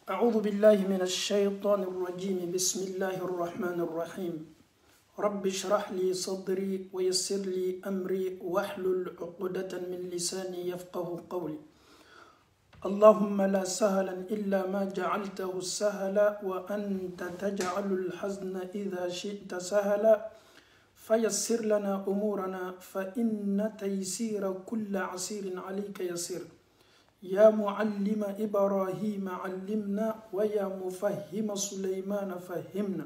أعوذ بالله من الشيطان الرجيم بسم الله الرحمن الرحيم رب اشرح لي صدري ويسر لي أمري واحلل عقدة من لساني يفقه قولي اللهم لا سهلا إلا ما جعلته سهلا وأنت تجعل الحزن إذا شئت سهلا فيسر لنا أمورنا فإن تيسير كل عسير عليك يسير يا معلم إبراهيم علمنا ويا مفهم سليمان فهمنا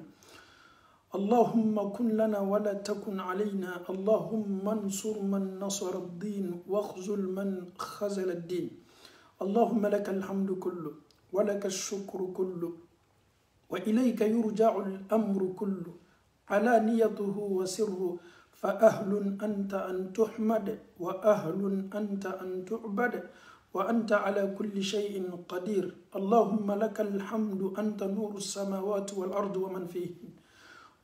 اللهم كن لنا ولا تكن علينا اللهم انصر من نصر الدين واخذل من خذل الدين اللهم لك الحمد كله ولك الشكر كله وإليك يرجع الأمر كله علانيته وسره فأهل أنت أن تحمد وأهل أنت أن تعبد وأنت على كل شيء قدير اللهم لك الحمد أنت نور السماوات والأرض ومن فيهن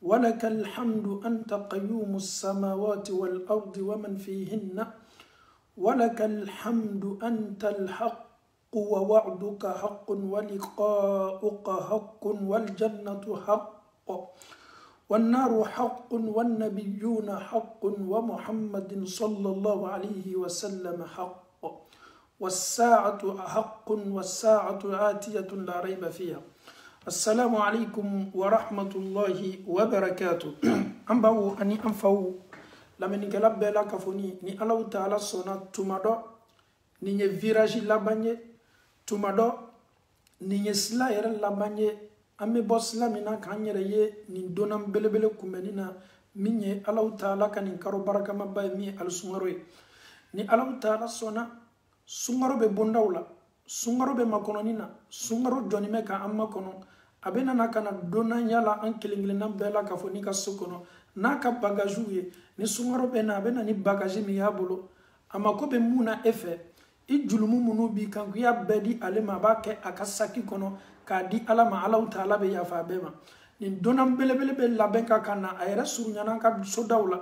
ولك الحمد أنت قيوم السماوات والأرض ومن فيهن ولك الحمد أنت الحق ووعدك حق ولقاؤك حق والجنة حق والنار حق والنبيون حق ومحمد صلى الله عليه وسلم حق والساعة حق والساعة آتية لا ريب فيها السلام عليكم ورحمة الله وبركاته أمبو أني أنفو لمن نكلب بلا كفوني ني الله تعالى صنع تمادو ني فيراجي لاباني تمادو ني سلاير لاباني أمي بوس لامنا كانيرا يه ني دونام بلبل كومنينا ميني الله تعالى كان كارو بركة مباي مي السمروي ني الله تعالى صنع sungaro be bondawla sungaro be makononina sungaro joni me ka amma kono abena nakana dona yala an kelingilina bela ka foni ka sokono naka bagaju ye ni sungaro be na abena ni bagaji mi yabolo ama ko be muna efe I julumu munu bi kan ya bedi alema ba ke akasaki kono ka di alama Allah taala be yafa bema ni dona belebele be labenka kana ayra surunyana ka sodawla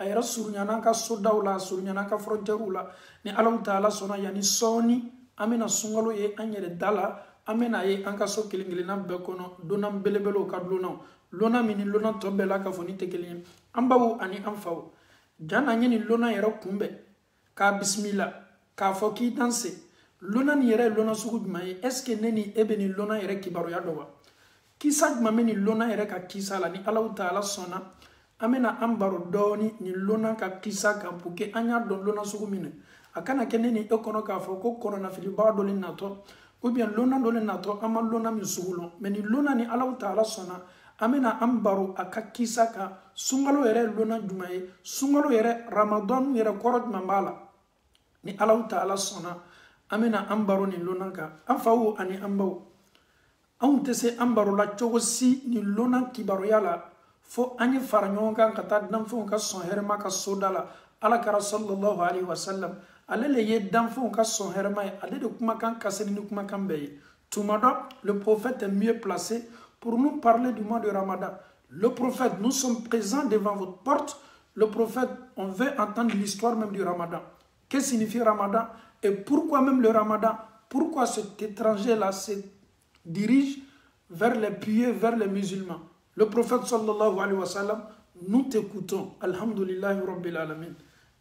ayra surunyana ka sodawla surunyana ka fronterula ni Allah taala sona yani soni amena sungalo ye anyere dala amena ye anka so kilingilina be kono donam belebelo ka lona mini lona tobela ka foni tekelin ambawu ani amfaw jana nyini lona yero kumbe ka bismillah ka foki danse lona ni yere lona sugudma est-ce que neni ebeni lona yere kibaru ya dowa kisa mameni lona yere ka kisa la ni Allah taala sona amena ambaro doni ni lona ka kisa ka puke anya don lona sugumine akana keneni ekono ka foko kono na filiba dole nato ou bien lona dole nato ama lona mi sugulo meni lona ni Allah taala sona amena ambaro akakisa ka sungalo yere lona jumaye sungalo yere ramadan yere korot mambala ni Allah taala sona amena ambaro ni lona ka afawu ani ambaw on tese ambaro la chogosi ni lona kibaro yala fo anyi faranyon kan kata dan fo ka son herma ka sodala ala kara sallallahu alaihi wasallam alele ye dan fo ka son herma ale de kuma kan kaseni ni kuma kan beye tumado le prophète est mieux placé pour nous parler du mois de Ramadan. Le prophète, nous sommes présents devant votre porte. Le prophète, on veut entendre l'histoire même du Ramadan. Qu'est-ce que signifie Ramadan et pourquoi même le Ramadan? Pourquoi cet étranger là se dirige vers les pieux, vers les musulmans? Le prophète sallallahu alayhi wa sallam, nous t'écoutons. Alhamdulillah Rabbil Alamin.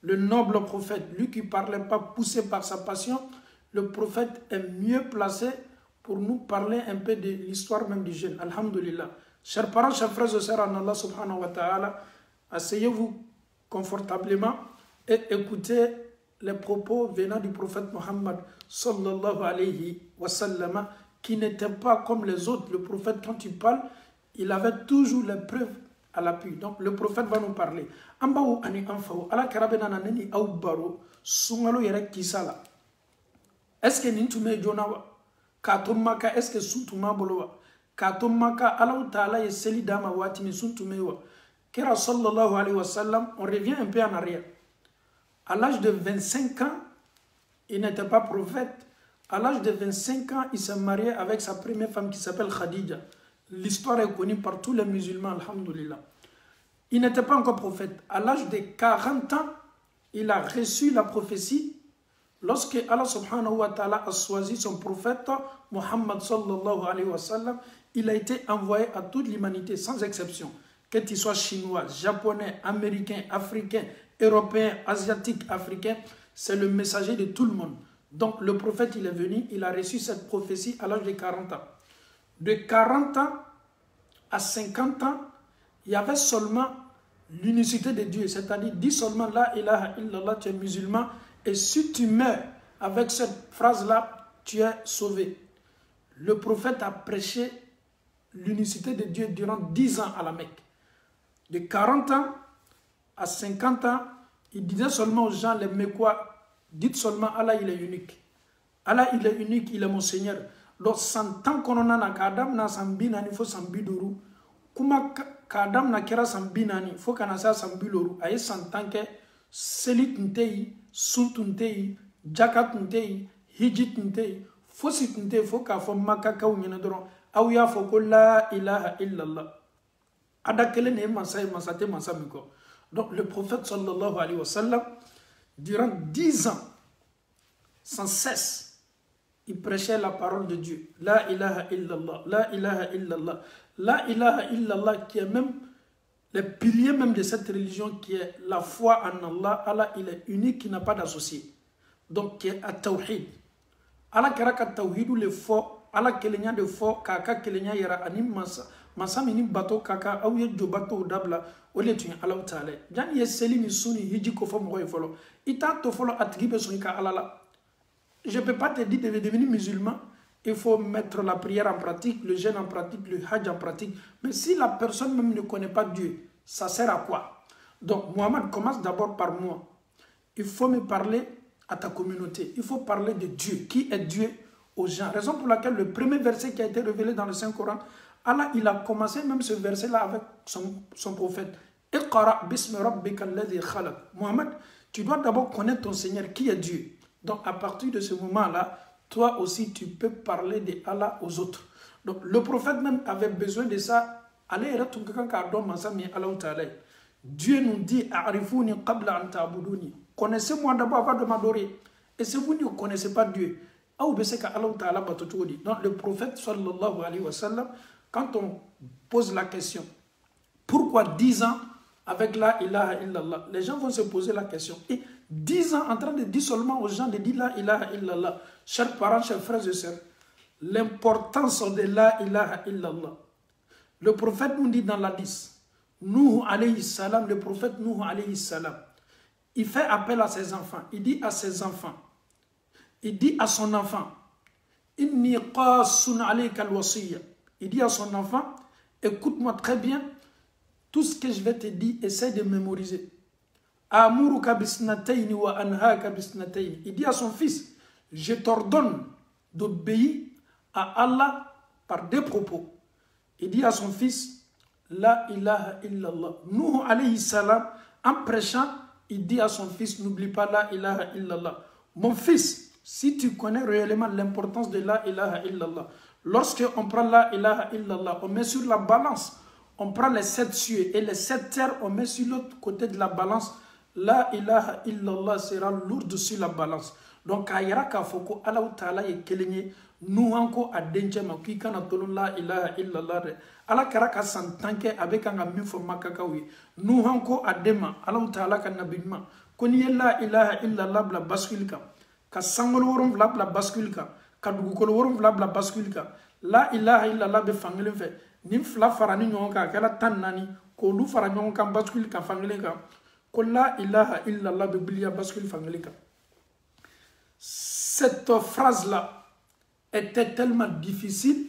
Le noble prophète, lui qui ne parlait pas poussé par sa passion, le prophète est mieux placé pour nous parler un peu de l'histoire même du jeûne. Alhamdulillah. Chers parents, chers frères et sœurs en Allah subhanahu wa ta'ala, asseyez-vous confortablement et écoutez les propos venant du prophète Mohammed sallallahu alayhi wa sallam, qui n'était pas comme les autres. Le prophète, quand il parle, il avait toujours les preuves à l'appui. Donc le prophète va nous parler. Ambaou ani amfaou ala karabena naneni au baro sungalo yere kisala. Est-ce que nintume jonawa katumaka est-ce que suntuma bolowa katumaka ala taala yeseli dama wati mi suntumewa kera sallallahu alayhi wa sallam. On revient un peu en arrière. À l'âge de 25 ans, il n'était pas prophète. À l'âge de 25 ans, il s'est marié avec sa première femme qui s'appelle Khadija. L'histoire est connue par tous les musulmans, alhamdulillah. Il n'était pas encore prophète. À l'âge de 40 ans, il a reçu la prophétie Lorsque Allah subhanahu wa ta'ala a choisi son prophète Muhammad sallallahu alayhi wa sallam, il a été envoyé à toute l'humanité sans exception. Que tu sois chinois, japonais, américain, africain, européen, asiatique, africain, c'est le messager de tout le monde. Donc le prophète, il est venu, il a reçu cette prophétie à l'âge de 40 ans. De 40 ans à 50 ans, il y avait seulement l'unicité de Dieu. C'est-à-dire, dis seulement la ilaha illallah, tu es musulman. Et si tu meurs avec cette phrase-là, tu es sauvé. Le prophète a prêché l'unicité de Dieu durant 10 ans à la Mecque. De 40 ans à 50 ans, il disait seulement aux gens, les Mecquois, dites seulement Allah il est unique. Allah il est unique, il est mon Seigneur. Donc, 100 ans qu'on a kadam na sambinani fo sambiduru. Kuma kadam na kera sambinani fo kanasa sambiloru. Aye 100 ans ke selit ntei, suntuntei, jakat ntei, hijit ntei, fo sit ntei fo ka fo makaka ou nyene doron. Aou ya fo ko la ilaha illallah. Adakele ne masay masate masamiko. Donc, le prophète sallallahu alayhi wa sallam, durant 10 ans, sans cesse, il prêchait la parole de Dieu. La ilaha illallah, la ilaha illallah, la ilaha illallah, qui est même le pilier même de cette religion, qui est la foi en Allah. Allah, il est unique, qui n'a pas d'associé. Donc, qui est à Tawhid. Allah karaka Tawhid ou le faux, Allah kelenya de faux, kaka kelenya yara anim masa, masa minim bato kaka, ou ye jo bato dabla, ou le tuyen Allah ta'ala. Jan ye seli ni suni hiji ko fo mwoy folo. Ita to folo atgibe son ka Allah la. Je ne peux pas te dire de devenir musulman. Il faut mettre la prière en pratique, le jeûne en pratique, le hajj en pratique. Mais si la personne même ne connaît pas Dieu, ça sert à quoi? Donc, Mohamed, commence d'abord par moi. Il faut me parler à ta communauté. Il faut parler de Dieu. Qui est Dieu aux gens? Raison pour laquelle le premier verset qui a été révélé dans le Saint-Coran, Allah, il a commencé même ce verset-là avec son prophète. Iqra bismi rabbika alladhi khalaq. Mohamed, tu dois d'abord connaître ton Seigneur. Qui est Dieu? Donc, à partir de ce moment-là, toi aussi, tu peux parler de Allah aux autres. Donc, le prophète même avait besoin de ça. Dieu nous dit, connaissez-moi d'abord avant de m'adorer. Et si vous ne connaissez pas Dieu, donc, le prophète, sallallahu alayhi wa sallam, quand on pose la question, pourquoi 10 ans avec la ilaha illallah, les gens vont se poser la question. Et 10 ans en train de dire seulement aux gens de dire la ilaha illallah. Chers parents, chers frères et sœurs, l'importance de la ilaha illallah. Le prophète nous dit dans l'hadith, Nuh alayhi salam, le prophète Nuh alayhi salam, il fait appel à ses enfants. Il dit à ses enfants, il dit à son enfant, Inni qasun alayka al-wasiyya. Il dit à son enfant, écoute-moi très bien, tout ce que je vais te dire, essaie de mémoriser. Il dit à son fils, je t'ordonne d'obéir à Allah par des propos. Il dit à son fils, la ilaha illallah. Nuh alayhi salam, en prêchant, il dit à son fils, n'oublie pas la ilaha illallah. Mon fils, si tu connais réellement l'importance de la ilaha illallah, lorsque on prend la ilaha illallah, on met sur la balance, on prend les 7 cieux et les 7 terres, on met sur l'autre côté de la balance, la ilaha illallah sera lourde sur la balance. Donc, ayara ka foko Allah Ta'ala ye kelenye, nous anko a denchema qui kana tolon la ilaha illallah. Allah karaka santanke avec un ami fo makakawi. Nous anko a dema, Allah Ta'ala ka nabima. Koni la ilaha illallah bla baskulika. Ka sangol worum bla baskulika. Ka dugukol worum bla baskulika. La ilaha illallah be fangelen fe. Nim fla farani nyonka kala tan nani ko lu fara nyonka baskulika fangeleka. La ilaha illallah bibliya bascule fangelika. Cette phrase-là était tellement difficile.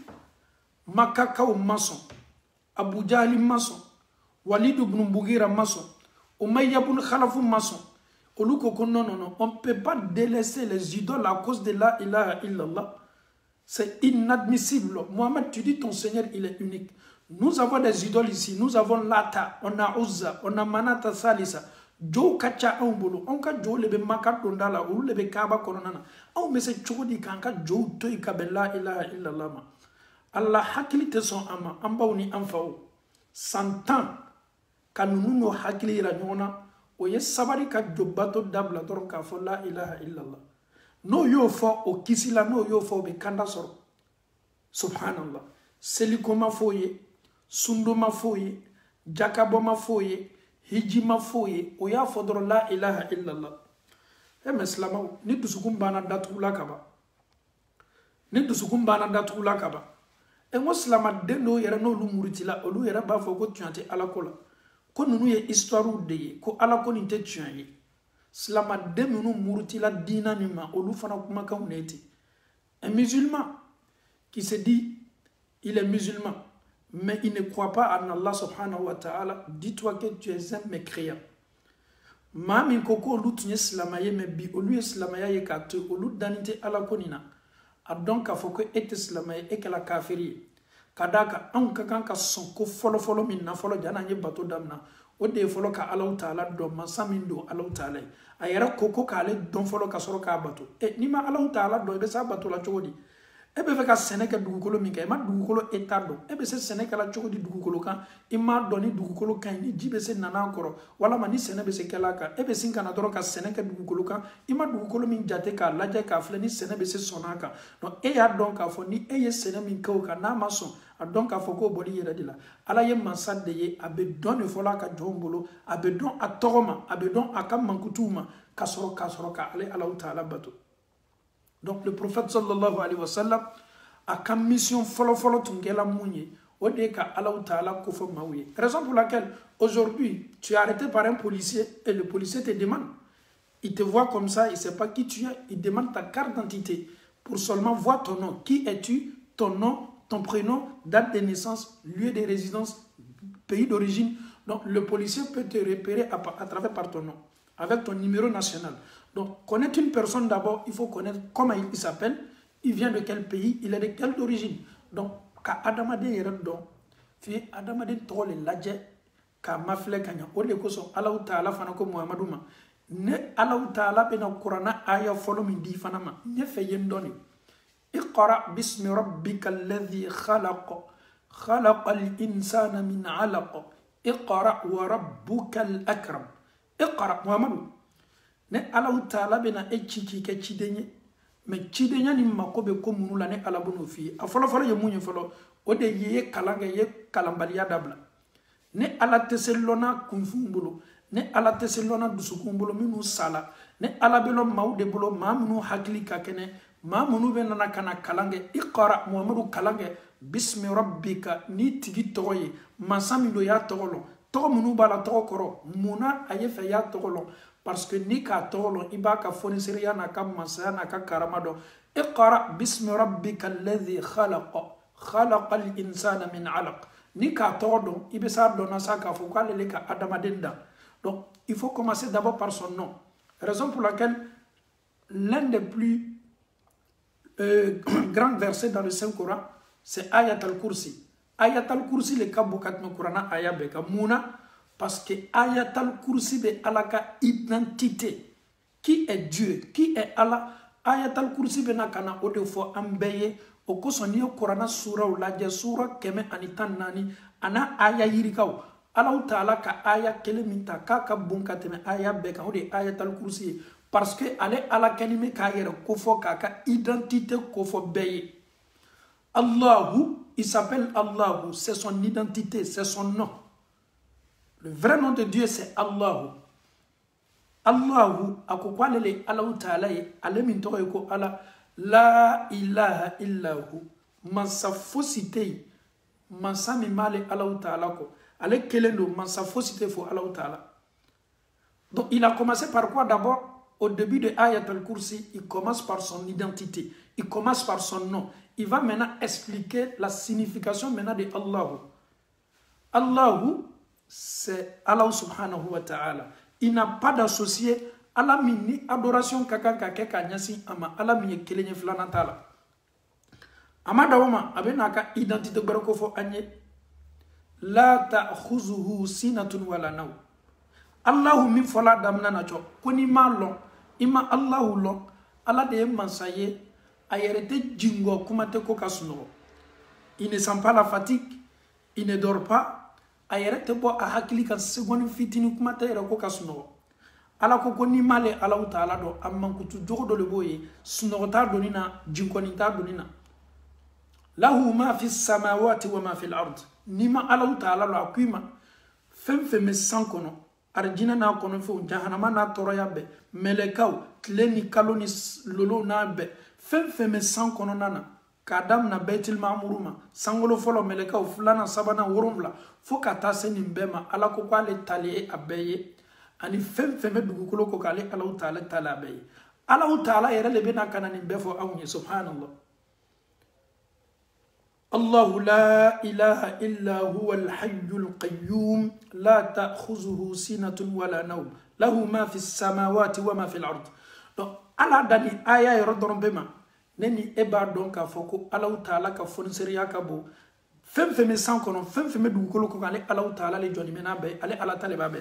Makaka ou maçon, Abu Jahli maçon, Walid ibn Mughira maçon, Umayya ibn Khalaf maçon. Non, on ne peut pas délaisser les idoles à cause de la ilaha illallah. C'est inadmissible. Mohamed, tu dis ton Seigneur, il est unique. Nous avons des idoles ici. Nous avons Lata, on a Uzza, on a Manata Salisa. Jo kacha ambulu, on ka jo lebe makat dondala, ou lebe kaba koronana. Ou mais c'est chodi kanka jo toi kabela ilaha illallah ma. Allah hakili te son ama, amba uni amfao. 100 ans, kanunu hakili ra nyona, oye sabari ka jobato dabla toron ka fo la ilaha illallah. no yo fo o kisila no yo fo be kanda soro subhanallah seliko ma foye sundo ma foye jakabo ma foye hiji ma foye o ya fodoro la ilaha illallah e meslama ni dusukun bana datula kaba ni dusukun bana datula kaba e ngo slama de no yere no lu muritila olu yere ba fo ko tuante ala ko la ko nunu ye histoire de ko ala ko ni te tuanye slama de nunu muritila dina ni ma olu fana kuma ka uneti un musulman qui se dit il est musulman mais il ne croit pas en Allah subhanahu wa ta'ala, dis-toi que tu es un mécréant. Mami koko olu tunye slamaye me bi olu slamaye ye kate olu danite ala konina. A donc a foko ete slamaye eke la kafiri. Kadaka an ka sonko folo min na folo jana nye bato damna. O de folo ka Allah ta'ala do masamin do Allah ta'ala. A yera koko ka ale don folo ka soro ka bato. E ni ma Allah ta'ala do be sa bato la chogodi. Ebe fe ka seneke dugukolo min ka ma dugukolo etado ebe se seneke la choko di dugukolo kan ima doni dugukolo kan ni jibe se nana koro wala ma ni senebe se kala ka ebe sin kana doro ka seneke dugukolo kan ima dugukolo min jate ka laje ka fle ni senebe se sonaka no e ya don ka fo ni e ye sene min ka o ka na ma son a don ka fo ko boli yere dila ala ye mansade ye abe don e fola ka jombolo abe don a togoma abe don aka mankutuma ka soro ka ale ala taala bato. Donc le prophète sallallahu alayhi wa sallam a comme mission folo tungela mounye ode ka Allah Ta'ala kofo maouye. Raison pour laquelle aujourd'hui tu es arrêté par un policier et le policier te demande, il te voit comme ça, il ne sait pas qui tu es, il demande ta carte d'identité pour seulement voir ton nom. Qui es-tu? Ton nom, ton prénom, date de naissance, lieu de résidence, pays d'origine. Donc le policier peut te repérer à travers par ton nom, avec ton numéro national. Donc, connaître une personne d'abord, il faut connaître comment il s'appelle, il vient de quel pays, il est de quelle origine. Donc, quand Adamade est dedans, puis Adamade tole ladje, quand mafle kanya, au lieu que son Allah Ta'ala fanako Muhammadouma, ne Allah Ta'ala bena Qur'ana aya follow mindi fanama, ne fait yendoni. Iqra bismi rabbika alladhi khalaqa al-insana min 'alaq. Iqra wa rabbuka al-akram. Iqra Muhammadou. Ne Allah Ta'ala bena echiki ke chidenye me chidenya ni makobe ko munula ne ala bono fi a folo ye munye folo o de ye kalanga ye kalambaliya dabla ne ala teselona kunfumbulu ne ala teselona dusukumbulu minu sala ne ala belo maude bolo mamunu hakli ka kene mamunu benana kana kalange iqra muhammadu kalange bismi rabbika ni tigi toye masami do ya togolo to munu bala to koro muna ayefe ya togolo parce que ni ka tolo iba ka fournir ya na kam masana ka karamado iqra bismi rabbika alladhi khalaqa al-insana min 'alaq ni ka todo ibe sa dona sa ka fo ka le ka adama denda. Donc il faut commencer d'abord par son nom, raison pour laquelle l'un des plus grands versets dans le Saint-Coran c'est Ayat al-Kursi. Ayat al-Kursi le ka bukat no Qur'ana ayabe ka muna. Parce que Ayat al-Kursi be alaka identité. Qui est Dieu? Qui est Allah? Ayat al-Kursi be nakana ode fo ambeye o kosoni yo Qur'ana sura ou la sura keme anitan nani ana aya yirikaw. Allah Ta'ala ka aya kele minta ka bunka teme aya beka ode Ayat al-Kursi parce que ale ala kanime ka yere kofo ka identité kofo beye. Allahu, il s'appelle Allahu, c'est son identité, c'est son nom. Le vrai nom de Dieu c'est Allahu. Allahu, akokwalele Allah Ta'ala ye, ale minto ko ala la ilaha illahu. Mansa fosite, mansa mi male Allah Ta'ala ko. Ale kelendo mansa fosite fo Allah Ta'ala. Donc il a commencé par quoi d'abord? Au début de Ayat al-Kursi, il commence par son identité. Il commence par son nom. Il va maintenant expliquer la signification maintenant de Allahu. Allahu, c'est Allah subhanahu wa ta'ala. Il n'a pas d'associé. Allah mini adoration kaka kanyasi ama Allah mi kelenye flana tala. Ama dawama abenaka identité barako fo anye. La ta'khuzuhu sinatun wala naw. Allahu min fola damna na cho. Koni malon ima Allahu lo Allah de mansaye ayerete jingo kumate ko kasuno. Il ne sent pas la fatigue, il ne dort pas. Ayerete bo a hakili kan seconde fitini kumate ko kasuno. ala ko ni male ala taala do amman kutu jogo do le boye sunota donina jinkoninta donina lahu ma fi samawati wa ma fi al-ard nima ala taala lo akuma fem me sankono arjina na kono fo jahannama na toroya be melekaw tleni kaloni lolo na be fem me sankono nana kadam na baitul ma'muruma sangolo folo melekaw fulana sabana worumla fo kata senin bema ala ko ale tali abeye ani fem me dugukolo ko kale ala taala abeye ala taala yere le bena kanani befo awni subhanallah الله لا إله إلا هو الحي القيوم لا تأخذه سنة ولا نوم له ما في السماوات وما في الأرض على داني آية يردون بما نني إبا دون كفوكو الله تعالى كفون سريا كبو فم سانكونو فم دوكولو كالي الله تعالى لجوني منا بي علي الله تعالى بابي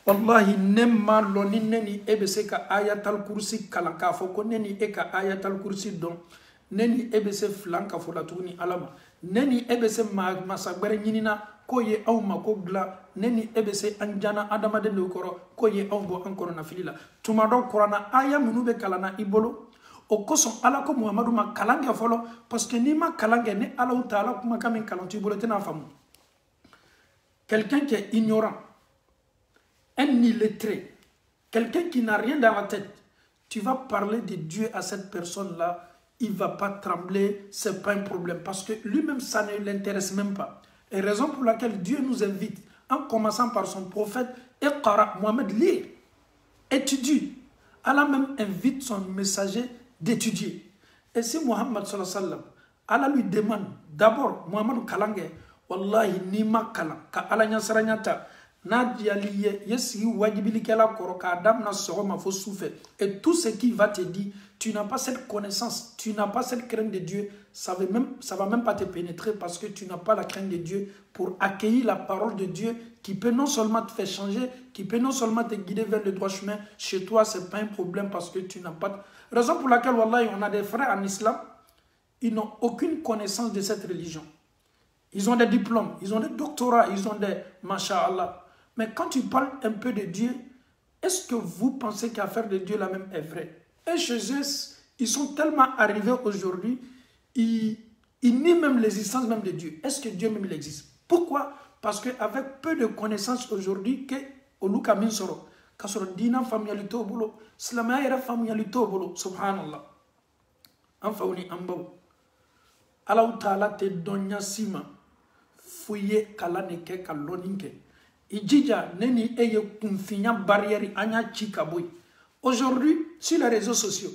والله نما لوني نني إبسيكا آية الكرسي كالا كفوكو نني إكا آية الكرسي دون neni ebese flanka fola tuguni alama neni ebese masagbere nyinina ko ye aw mako gla neni ebese anjana adama de koro ko ye aw bo ankoro na filila tuma do korana aya munu be kalana ibolo o koson ala ko muhammadu ma kalange folo parce que ni ma kalange ne ala taala kuma kamin kalanti ibolo tena famu quelqu'un qui est ignorant un illettré quelqu'un qui n'a rien dans la tête tu vas parler de Dieu à cette personne là il ne va pas trembler, ce n'est pas un problème. Parce que lui-même, ça ne l'intéresse même pas. Et raison pour laquelle Dieu nous invite, en commençant par son prophète, Iqra, Mohamed, lis, étudie. Allah même invite son messager d'étudier. Et si Mohamed, sallallahu alayhi wa sallam, Allah lui demande, d'abord, Mohamed Kalange, Wallahi, nima kalang, ka Allah nyasaranyata, Nadjaliye, yesi wajibili kela koro, ka adam na soroma fo souffle. Et tout ce qui va te dire, tu n'as pas cette connaissance, tu n'as pas cette crainte de Dieu, ça va même pas te pénétrer parce que tu n'as pas la crainte de Dieu pour accueillir la parole de Dieu qui peut non seulement te faire changer, qui peut non seulement te guider vers le droit chemin. Chez toi, ce n'est pas un problème parce que tu n'as pas de... Raison pour laquelle, Wallah, on a des frères en islam, ils n'ont aucune connaissance de cette religion. Ils ont des diplômes, ils ont des doctorats, ils ont des... Masha'Allah. Mais quand tu parles un peu de Dieu, est-ce que vous pensez qu'à faire de Dieu la même est vrai? Et chez eux, ils sont tellement arrivés aujourd'hui, ils nient même l'existence même de Dieu. Est-ce que Dieu même il existe? Pourquoi? Parce qu'avec peu de connaissances aujourd'hui, que Oluka Minsoro, Kasoro Dina familialito bolo, Slamaya era familialito bolo, subhanallah. Anfauni ambao. Allah Ta'ala te donya sima, fouye kalaneke kaloninke. Ijija neni eye kumfinya barrière anya chikaboy. Aujourd'hui, sur les réseaux sociaux,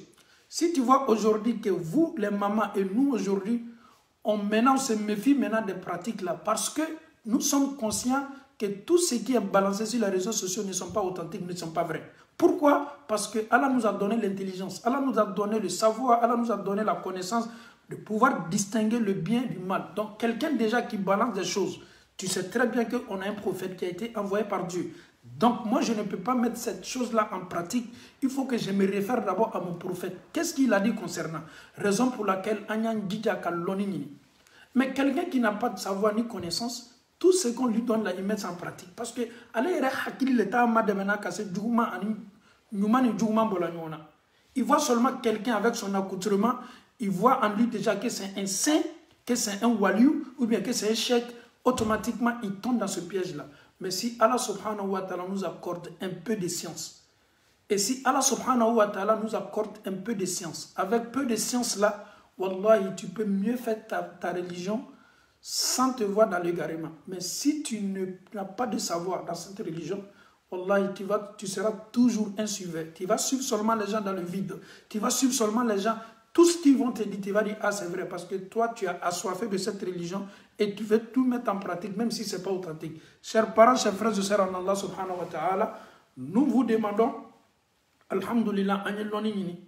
si tu vois aujourd'hui que vous, les mamans et nous aujourd'hui, on se méfie maintenant des pratiques là parce que nous sommes conscients que tout ce qui est balancé sur les réseaux sociaux ne sont pas authentiques, ne sont pas vrais. Pourquoi? Parce que Allah nous a donné l'intelligence, Allah nous a donné le savoir, Allah nous a donné la connaissance de pouvoir distinguer le bien du mal. Donc quelqu'un déjà qui balance des choses, tu sais très bien qu'on a un prophète qui a été envoyé par Dieu. Donc moi je ne peux pas mettre cette chose-là en pratique. Il faut que je me réfère d'abord à mon prophète. Qu'est-ce qu'il a dit concernant? Raison pour laquelle mais quelqu'un qui n'a pas de savoir ni connaissance, tout ce qu'on lui donne là, il met ça en pratique. Parce que il voit seulement quelqu'un avec son accoutrement, il voit en lui déjà que c'est un saint, que c'est un waliou, ou bien que c'est un cheikh. Automatiquement, il tombe dans ce piège-là. Mais si Allah subhanahu wa ta'ala nous accorde un peu de science, et si Allah subhanahu wa ta'ala nous accorde un peu de science, avec peu de science là, wallahi, tu peux mieux faire ta religion sans te voir dans l'égarement. Mais si tu n'as pas de savoir dans cette religion, wallahi, tu seras toujours un suiveur. Tu vas suivre seulement les gens dans le vide. Tu vas suivre seulement les gens. Tout ce qu'ils vont te dire, tu vas dire, ah c'est vrai, parce que toi, tu as assoiffé de cette religion et tu veux tout mettre en pratique, même si ce n'est pas authentique. Chers parents, chers frères et sœurs en Allah subhanahu wa ta'ala, nous vous demandons, alhamdulillah, anyeloni nini.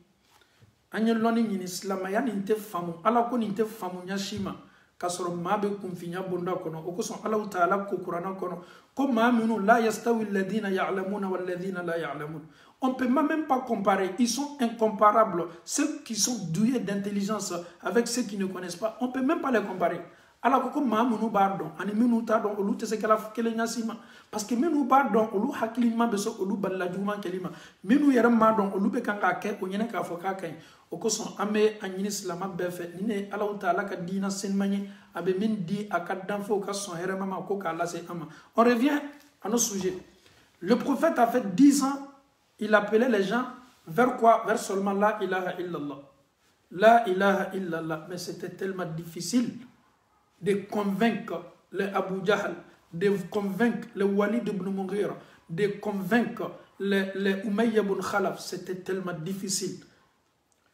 Anyeloni nini, slamaya ninte famu, ala ko ninte famu nyashima, kasoro mabe kumfinya bonda kono, okoson Allah ta'ala kukurana kono, ko maaminu la yastawi alladhina ya'lamuna walladhina la ya'lamun. On ne peut même pas comparer. Ils sont incomparables. Ceux qui sont doués d'intelligence avec ceux qui ne connaissent pas, on ne peut même pas les comparer. ala ko maa minnu b'a dɔn ani minnu t'a dɔn olu tɛ se kelen ɲasi ma parce que minnu b'a dɔn olu hakilima bɛ se olu balila juguman kɛli ma minnu yɛrɛ m'a dɔn olu bɛ kan k'a kɛ o ɲɛnɛ k'a fɔ k'a ka ɲi o kosɔn an bɛ a ɲini silama bɛɛ fɛ ni ne ye Alahu Taala ka diina senima ye a bɛ min di a ka danfɛw ka sɔn hɛrɛma ma ko k'a lase an ma. On revient à nos sujets. Le prophète a fait 10 ans, il appelait les gens vers quoi? Vers seulement la ilaha illallah. La ilaha illallah. Mais c'était tellement difficile de convaincre les Abu Jahl, de convaincre les Walid ibn Mughira, de convaincre les Umayya ibn Khalaf. C'était tellement difficile.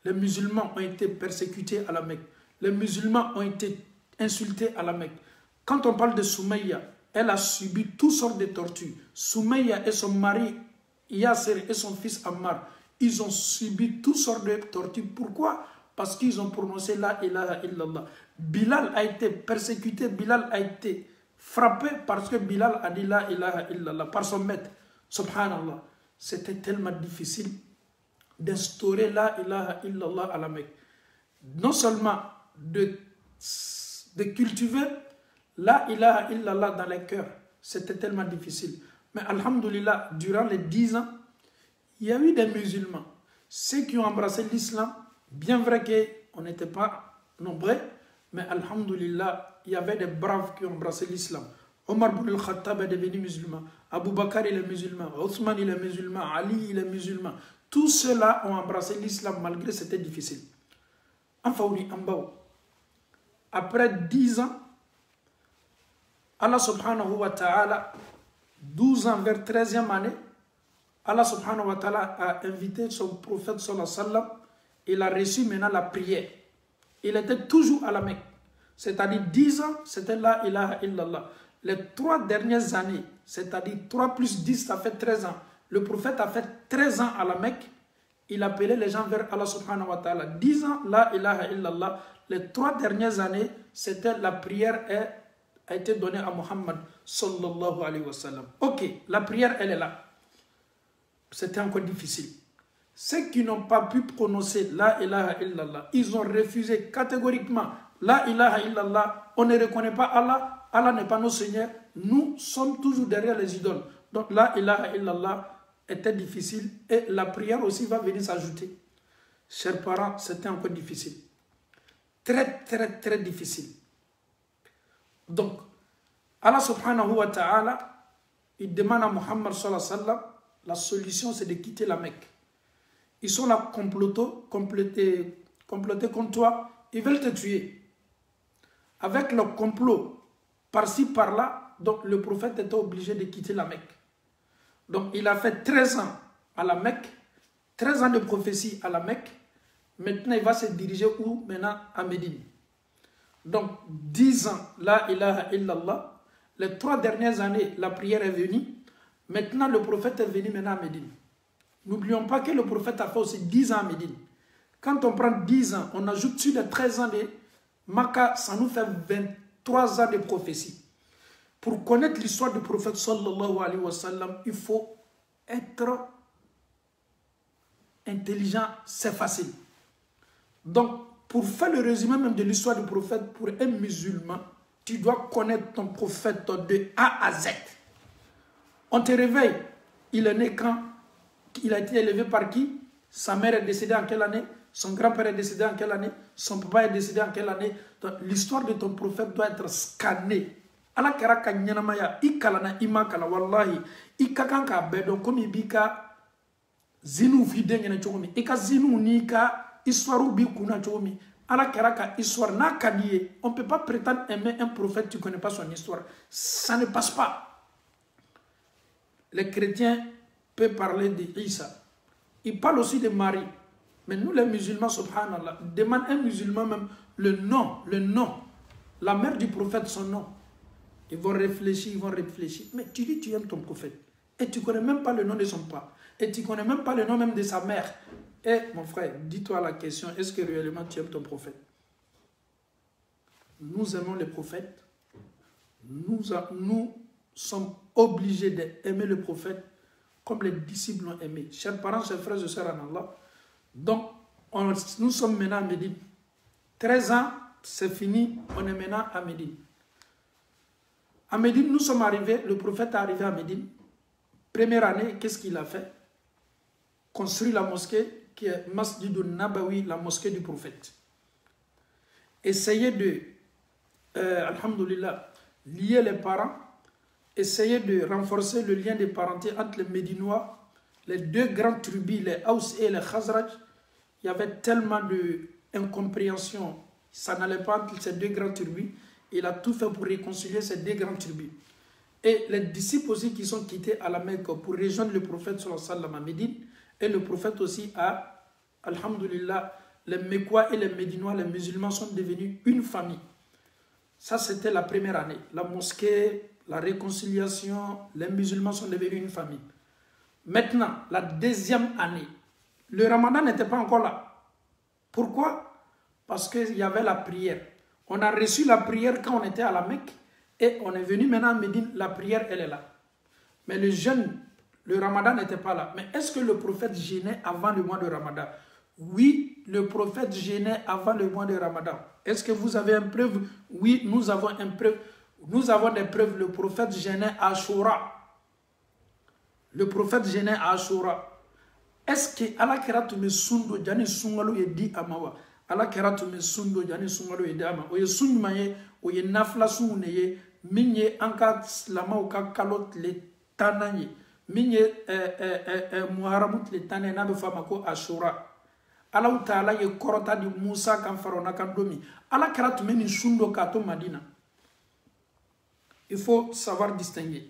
Les musulmans ont été persécutés à la Mecque. Les musulmans ont été insultés à la Mecque. Quand on parle de Soumaïa, elle a subi toutes sortes de tortures. Soumaïa et son mari Yasser et son fils Ammar, ils ont subi toutes sortes de tortures. Pourquoi? Parce qu'ils ont prononcé la ilaha illallah. Bilal a été persécuté, Bilal a été frappé parce que Bilal a dit la ilaha illallah par son maître. Subhanallah. C'était tellement difficile d'instaurer la ilaha illallah à la Mecque. Non seulement de cultiver la ilaha illallah dans les cœurs, c'était tellement difficile. Mais alhamdulillah, durant les 10 ans, il y a eu des musulmans. Ceux qui ont embrassé l'islam, bien vrai qu'on n'était pas nombreux, mais alhamdulillah, il y avait des braves qui ont embrassé l'islam. Omar ibn al-Khattab est devenu musulman, Abu Bakr il est musulman, Othman il est musulman, Ali il est musulman. Tous ceux-là ont embrassé l'islam malgré que c'était difficile. Enfin, après 10 ans, Allah subhanahu wa ta'ala, 12 ans vers 13e année, Allah subhanahu wa ta'ala a invité son prophète sallallahu alayhi wa sallam. Il a reçu maintenant la prière. Il était toujours à la Mecque. C'est-à-dire 10 ans, c'était la ilaha illallah. Les 3 dernières années, c'est-à-dire 3 plus 10, ça fait 13 ans. Le prophète a fait 13 ans à la Mecque. Il appelait les gens vers Allah subhanahu wa ta'ala. 10 ans, la ilaha illallah. Les 3 dernières années, c'était la prière a été donnée à Muhammad sallallahu alayhi wa sallam. Ok, la prière, elle est là. C'était encore difficile. Ceux qui n'ont pas pu prononcer la ilaha illallah, ils ont refusé catégoriquement la ilaha illallah. On ne reconnaît pas Allah. Allah n'est pas notre Seigneur. Nous sommes toujours derrière les idoles. Donc la ilaha illallah était difficile et la prière aussi va venir s'ajouter. Chers parents, c'était encore difficile. Très, très, très difficile. Donc, Allah subhanahu wa ta'ala, il demande à Muhammad sallallahu alayhi wa sallam, la solution c'est de quitter la Mecque. Ils sont là complotés contre toi, ils veulent te tuer. Avec le complot, par-ci, par-là, donc le prophète était obligé de quitter la Mecque. Donc il a fait 13 ans à la Mecque, 13 ans de prophétie à la Mecque. Maintenant il va se diriger où? Maintenant à Médine. Donc 10 ans, la ilaha illallah. Les 3 dernières années, la prière est venue. Maintenant le prophète est venu maintenant à Médine. N'oublions pas que le prophète a fait aussi 10 ans à Médine. Quand on prend 10 ans, on ajoute sur les 13 ans de Makkah, ça nous fait 23 ans de prophétie. Pour connaître l'histoire du prophète sallallahu alayhi wa sallam, il faut être intelligent, c'est facile. Donc, pour faire le résumé même de l'histoire du prophète, pour un musulman, tu dois connaître ton prophète de A à Z. On te réveille, il est né quand? Il a été élevé par qui? Sa mère est décédée en quelle année? Son grand-père est décédé en quelle année? Son papa est décédé en quelle année? L'histoire de ton prophète doit être scannée. Ala kera ka ɲɛnamaya i kalana i ma kala wallahi i ka kan k'a bɛɛ dɔn komi i b'i ka ziniw f'i den ɲɛna cogo min i ka ziniw n'i ka histoire b'i kunna cogo min ala kera ka histoire n'a ka di ye on peut pas prétendre aimer un prophète tu connais pas son histoire ça ne passe pas. Les chrétiens peuvent parler d'Isa, ils parlent aussi de Marie, mais nous les musulmans subhanallah demande un musulman même le nom, la mère du prophète, son nom. Ils vont réfléchir, Mais tu dis tu aimes ton prophète. Et tu ne connais même pas le nom de son père. Et tu ne connais même pas le nom même de sa mère. Et mon frère, dis-toi la question, est-ce que réellement tu aimes ton prophète? Nous aimons les prophètes. Nous sommes obligés d'aimer le prophète comme les disciples l'ont aimé. Chers parents, chers frères et sœurs en Allah. Donc, nous sommes maintenant à Médine. 13 ans, c'est fini, on est maintenant à Médine. À Médine, nous sommes arrivés, le prophète est arrivé à Médine. Première année, qu'est-ce qu'il a fait? Construit la mosquée qui est Masjid al-Nabawi, la mosquée du prophète. Essayer de, alhamdoulilah, lier les parents, essayer de renforcer le lien de parenté entre les Médinois, les deux grandes tribus, les Haus et les Khazraj. Il y avait tellement d'incompréhension, ça n'allait pas entre ces deux grandes tribus. Il a tout fait pour réconcilier ces deux grandes tribus. Et les disciples aussi qui sont quittés à la Mecque pour rejoindre le prophète sallallahu alayhi wa sallam à Médine. Et le prophète aussi a, alhamdoulilah, les Mecquois et les Médinois, les musulmans sont devenus une famille. Ça, c'était la première année. La mosquée, la réconciliation, les musulmans sont devenus une famille. Maintenant, la deuxième année, le ramadan n'était pas encore là. Pourquoi? Parce qu'il y avait la prière. On a reçu la prière quand on était à la Mecque et on est venu maintenant à Médine, la prière, elle est là. Mais le jeûne, le ramadan n'était pas là. Mais est-ce que le prophète jeûnait avant le mois de ramadan? Oui, le prophète jeûnait avant le mois de ramadan. Est-ce que vous avez une preuve? Oui, nous avons une preuve. Nous avons des preuves. Le prophète jeûnait à Ashura. Le prophète jeûnait à Ashura. Est-ce que Allah keratu me sundo jani sungalo ye di amawa? Allah keratu me sundo jani sungalo ye di ama. Oye sundu maye, oye nafla sungu ye, minye anka slama uka kalot le tananye, minye muharamut le tane na be fama ko Ashura. Allah Ta'ala ye korota di Musa kan farona kan domi. Allah keratu me ni sundo kato Madina. Il faut savoir distinguer.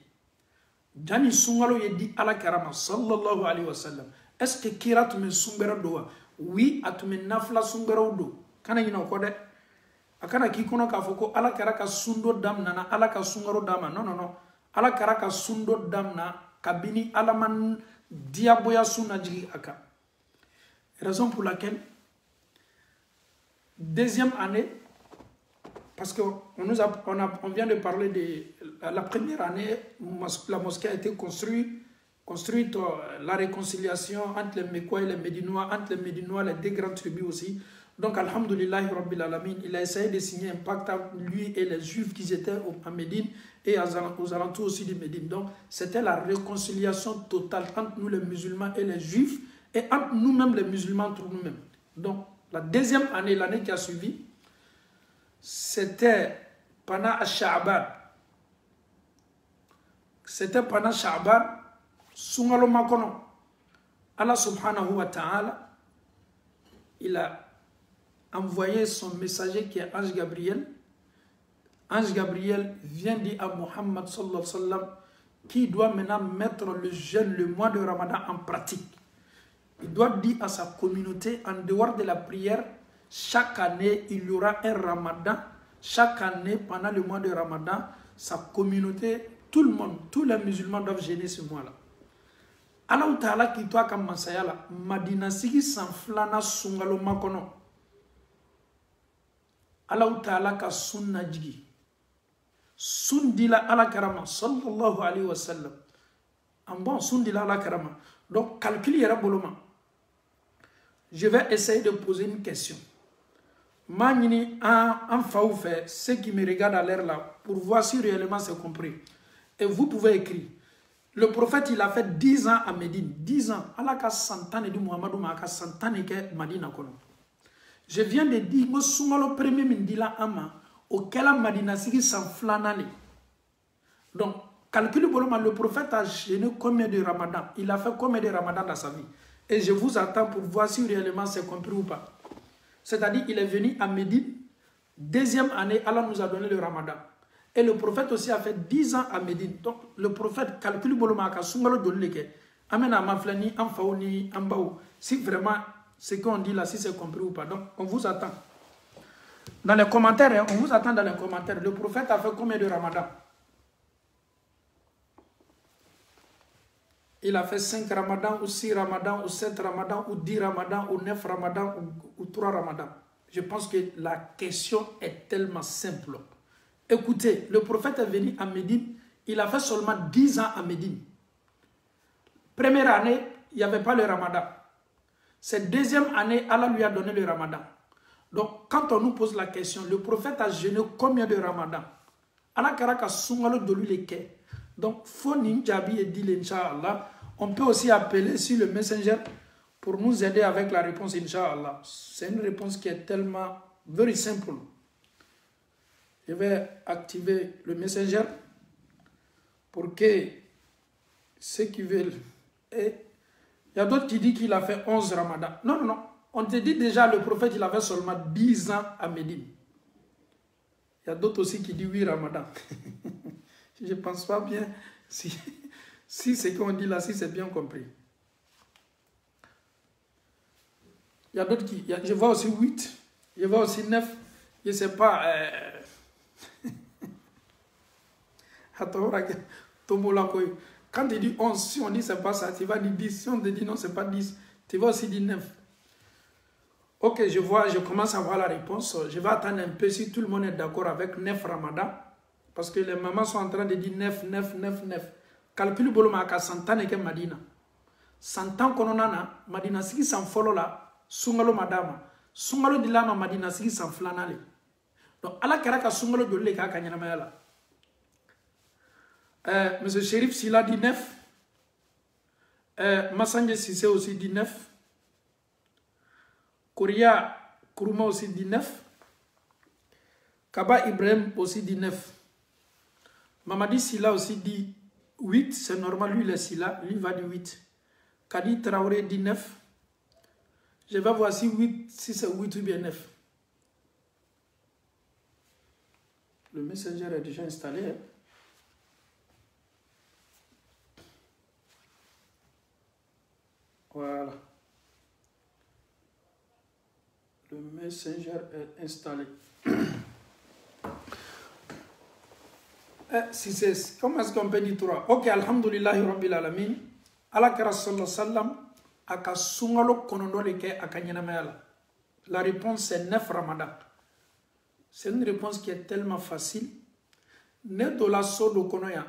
Jani sungalo ye di Allah kerama sallallahu alayhi wa sallam. Est-ce que kira tu me sumbera doa? Oui, atume nafla sumbera do. Kana yina kode. Akana kikono ka foko ala karaka sundo damna na ala ka sungaro dama. Non non non. Ala karaka sundo damna kabini alaman diaboya sunna jigi aka. Raison pour laquelle deuxième année, parce que on vient de parler de la première année, la mosquée a été construite, la réconciliation entre les Mecquois et les Médinois, entre les Médinois et les deux grandes tribus aussi. Donc, alhamdoulillahi rabbil alamin, il a essayé de signer un pacte entre lui et les Juifs qui étaient à Médine et aux alentours aussi de Médine. Donc, c'était la réconciliation totale entre nous les musulmans et les Juifs et entre nous-mêmes les musulmans entre nous-mêmes. Donc, la deuxième année, l'année qui a suivi, c'était pendant Sha'ban. C'était pendant Sha'ban. Sungalo makono, Allah subhanahu wa ta'ala, il a envoyé son messager qui est Ange Gabriel. Ange Gabriel vient dire à Muhammad sallallahu alayhi wa sallam qui doit maintenant mettre le jeûne, le mois de Ramadan en pratique. Il doit dire à sa communauté, en dehors de la prière, chaque année il y aura un Ramadan. Chaque année, pendant le mois de Ramadan, sa communauté, tout le monde, tous les musulmans doivent jeûner ce mois-là. Allah Ta'ala qui toi comme masayala Madina sigi sanflana sungalo makono. Allah Ta'ala ka sunna jigi. Sundila ala karama sallallahu alayhi wa sallam. En bon sundila ala karama. Donc calcul yera boloma. Je vais essayer de poser une question. Magnini en faou fait ceux qui me regardent à l'air là pour voir si réellement c'est compris. Et vous pouvez écrire. Le prophète, il a fait 10 ans à Médine. 10 ans. Allah ka santane di Muhammadou ma ka santane ke Madina kono. Je viens de dire, moi, sumalo premier mindila ama, auquel Madina sigi sans flanane. Donc, calculez le prophète a jeûné combien de Ramadan? Il a fait combien de Ramadan dans sa vie? Et je vous attends pour voir si réellement c'est compris ou pas. C'est-à-dire, il est venu à Médine. Deuxième année, Allah nous a donné le Ramadan. Et le prophète aussi a fait 10 ans à Médine. Donc, le prophète calcule bolomaka sungalo doleke. Amena maflani amfaoni ambao. Si vraiment ce qu'on dit là, si c'est compris ou pas. Donc, on vous attend. Dans les commentaires, hein, on vous attend dans les commentaires. Le prophète a fait combien de Ramadan? Il a fait 5 Ramadans, ou 6 Ramadans, ou 7 Ramadans, ou 10 Ramadans, ou 9 Ramadans, ou 3 Ramadans. Je pense que la question est tellement simple. Écoutez, le prophète est venu à Médine, il a fait seulement 10 ans à Médine. Première année, il n'y avait pas le Ramadan. Cette deuxième année, Allah lui a donné le Ramadan. Donc, quand on nous pose la question, le prophète a jeûné combien de Ramadan? Ala karaka sungalo dolu leke. Donc, faut ninjabi et dit Inch'Allah. On peut aussi appeler sur le Messenger pour nous aider avec la réponse Inch'Allah. C'est une réponse qui est tellement very simple. Je vais activer le Messenger pour que ceux qui veulent. Et il y a d'autres qui disent qu'il a fait 11 Ramadan. Non, non, non. On te dit déjà, le prophète, il avait seulement 10 ans à Médine. Il y a d'autres aussi qui disent 8 Ramadan. Je ne pense pas bien si ce qu'on dit là, si c'est bien compris. Il y a d'autres qui... Je vois aussi 8, je vois aussi 9, je ne sais pas... Quand tu dis 11, si on dit c'est pas ça, tu vas dire 10. Si on te dit non, c'est pas 10, tu vas aussi dire 9. Ok, je vois, je commence à voir la réponse. Je vais attendre un peu si tout le monde est d'accord avec 9 Ramadan. Parce que les mamans sont en train de dire 9, 9, 9, 9. Calcul boloma ka santan eke Madina. Santan kononana, Madina sigi san folo la, sungalo madama. Sungalo dilama Madina sigi san flanale. Donc, ala karaka sungalo jolle ka kanyanama la. Monsieur Chérif Silla dit 9. Massanje Sissé aussi dit 9. Korea Kourouma aussi dit 9. Kaba Ibrahim aussi dit 9. Mamadi Silla aussi dit 8. C'est normal, lui il est Silla, lui va dire 8. Kadi Traoré dit 9. Je vais voir si 8, si c'est 8 ou bien 9. Le Messenger est déjà installé. Hein? Voilà. Le Messenger est installé. Si c'est, comment est-ce qu'on peut dire 3? Ok, alhamdulillahi rabbil alamin. Ala kara sallallahu sallam. Aka sungalo konondo leke aka nyanamaya. La réponse c'est 9 Ramadan. C'est une réponse qui est tellement facile. Ne dola so do konoya.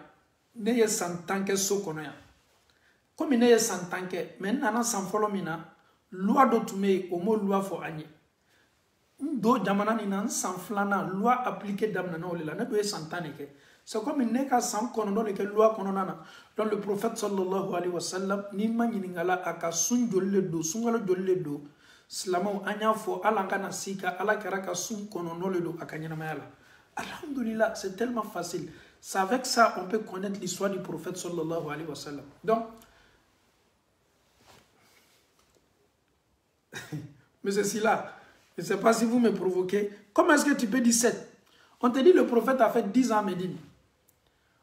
Ne ye santanke so konoya. Comme il est sans tanke, mais nana sans folomina, loi d'otume, au mot loi fo agne. Do jamana nina sans flana, loi appliquée d'amnana olila, ne doit sans taneke. C'est comme il n'est qu'à sans konono que loi kononana. Donc le prophète sallallahu alayhi wa sallam, ni maningala aka sun jolle do, sungalo jolle do, slamo anya fo alangana sika, ala karaka sun konono le do akanyana mayala. Alhamdulillah, c'est tellement facile. C'est avec ça on peut connaître l'histoire du prophète sallallahu alayhi wa sallam. Donc, Monsieur Silla, je ne sais pas si vous me provoquez. Comment est-ce que tu peux dire 7? On te dit le prophète a fait 10 ans à Médine.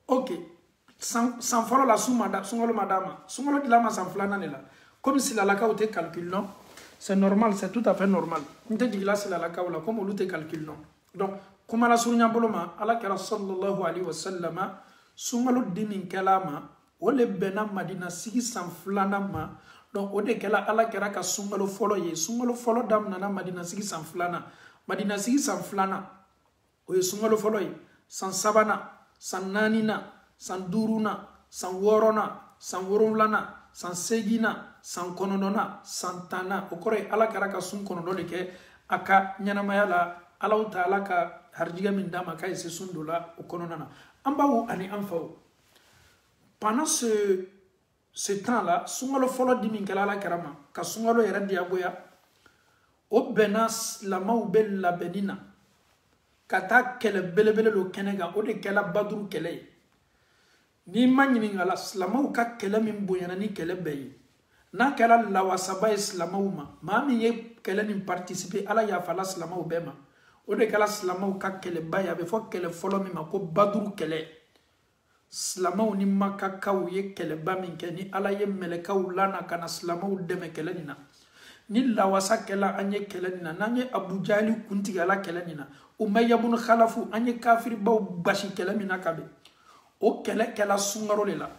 Ok. Sans follow la soumada, sungolo madama. Sungolo de lama sans flanane là. Comme si la laka ou te calcule, non? C'est normal, c'est tout à fait normal. On te dit là, c'est la laka ou là, comme on te calcule, non? Donc, comme la sounya boloma, ala kara sallallahu alayhi wa sallam, sungolo dimin kalama, ole bena madina sigi sans flanama. Donc, au dekela ala kera ka sungalo folo ye. Sungalo folo dam nana madina sigi san flana. Madina sigi san flana. O ye sungalo folo ye. San sabana, san nanina, san duruna, san worona, san woromlana, san segina, san kononona, san tana. O kore ala kera ka sun konono leke aka nyanamaya la ala uta ala ka harjiga min dama ka ese sundola o kononana. Ambaou ani amfao. Pendant ce temps-là, sungalo folo diminkala la karama, ka sungalo yera diagoya, o benas la maubel la benina, kata kele belebele lo kenega, o de kela badru kele. Ni manyininga la mau ka kele min boyana ni kele beye. Na kela la wasaba islamauma, mami ye kele ni participer ala ya fala islamau bema. O de kela islamau ka kele baya, befo kele folo mi ma ko badru kele. Slamaw ni makakaw ye keleba min ke ni ala ye melekaw lana kana slamaw deme kelenina ni lawasa kela anye kelenina nanye Abu Jahli kunti ala kelenina Umayya ibn Khalafu anye kafir baw bashi kelemina kabe o kela sungaro lela.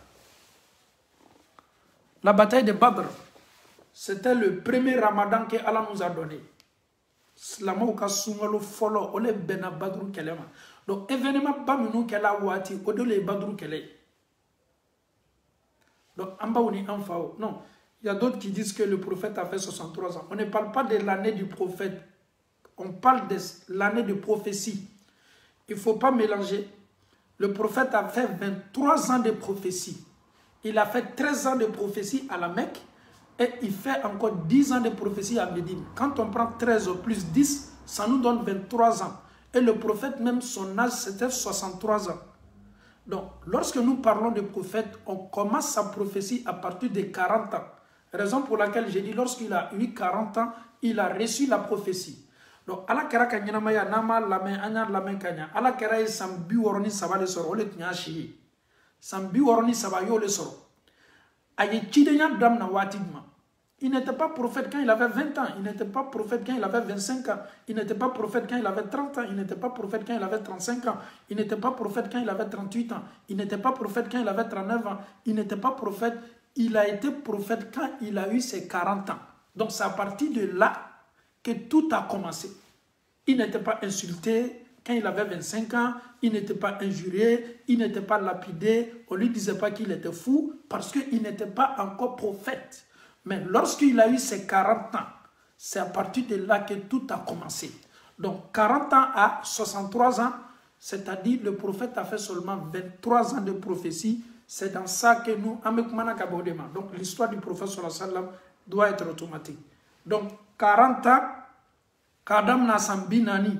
La bataille de Badr, c'était le premier Ramadan que Allah nous a donné. Slamaw ka sungalo folo ole bena Badru kelema. Donc, événement baminu kela wati, odole badru kele. Donc, ambaouni amfao. Non, il y a d'autres qui disent que le prophète a fait 63 ans. On ne parle pas de l'année du prophète On parle de l'année de prophétie. Il ne faut pas mélanger. Le prophète a fait 23 ans de prophétie. Il a fait 13 ans de prophétie à la Mecque et il fait encore 10 ans de prophétie à Médine. Quand on prend 13 plus 10, ça nous donne 23 ans. Et le prophète, même son âge, c'était 63 ans. Donc, lorsque nous parlons de prophète, on commence sa prophétie à partir de 40 ans. Raison pour laquelle j'ai dit, lorsqu'il a eu 40 ans, il a reçu la prophétie. Donc, ala kera kanyana maya nama lame anya lame kanya. Ala kera e sambi woroni sabale soro ole tnyashi. Sambi woroni sabayo le soro. Aye chidenya dam na watidma. Il n'était pas prophète quand il avait 20 ans. Il n'était pas prophète quand il avait 25 ans. Il n'était pas prophète quand il avait 30 ans. Il n'était pas prophète quand il avait 35 ans. Il n'était pas prophète quand il avait 38 ans. Il n'était pas prophète quand il avait 39 ans. Il n'était pas prophète. Il a été prophète quand il a eu ses 40 ans. Donc c'est à partir de là que tout a commencé. Il n'était pas insulté quand il avait 25 ans. Il n'était pas injurié. Il n'était pas lapidé. On ne lui disait pas qu'il était fou parce qu'il n'était pas encore prophète. Mais lorsqu'il a eu ses 40 ans, c'est à partir de là que tout a commencé. Donc 40 ans à 63 ans, c'est-à-dire le prophète a fait seulement 23 ans de prophétie. C'est dans ça que nous, donc l'histoire du prophète sallallahu alayhi wa sallam doit être automatique. Donc 40 ans, Kadam na sambi nani,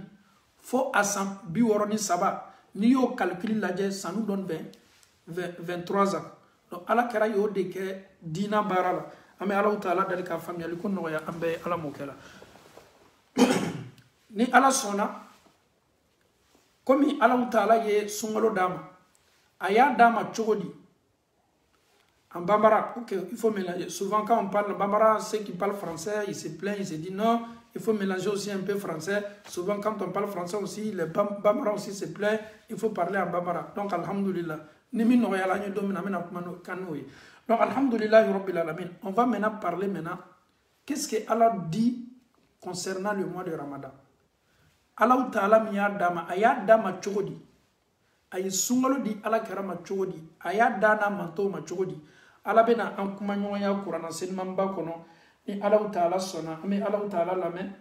fo asam biworoni saba, ni yo calcul la ça nous donne 23 ans. Donc ala kera yo de ke dina barala. Ame ala ta'ala dalika famille li kunno ya ambe ala mokela. Ni ala sona comme ala ta'ala ye sungolo dama. Aya dama chogodi. En Bambara, ok, il faut mélanger. Souvent quand on parle en Bambara, ceux qui parlent français, ils se plaignent, ils se disent non, il faut mélanger aussi un peu français. Souvent quand on parle français aussi, les Bambara aussi se plaignent, il faut parler en Bambara. Donc alhamdulillah. Donc alhamdulillah rabbil alamin. On va maintenant parler qu'est-ce que Allah dit concernant le mois de Ramadan. Allah ta'ala miya dama aya dama chogodi. Ay sungalo di ala karama chogodi. Aya dana manto ma chogodi. Ala bena an kuma ɲɔgɔn ya Kurana seliman ba kɔnɔ ni Allah ta'ala sɔnna an bɛ Allah ta'ala lamɛn.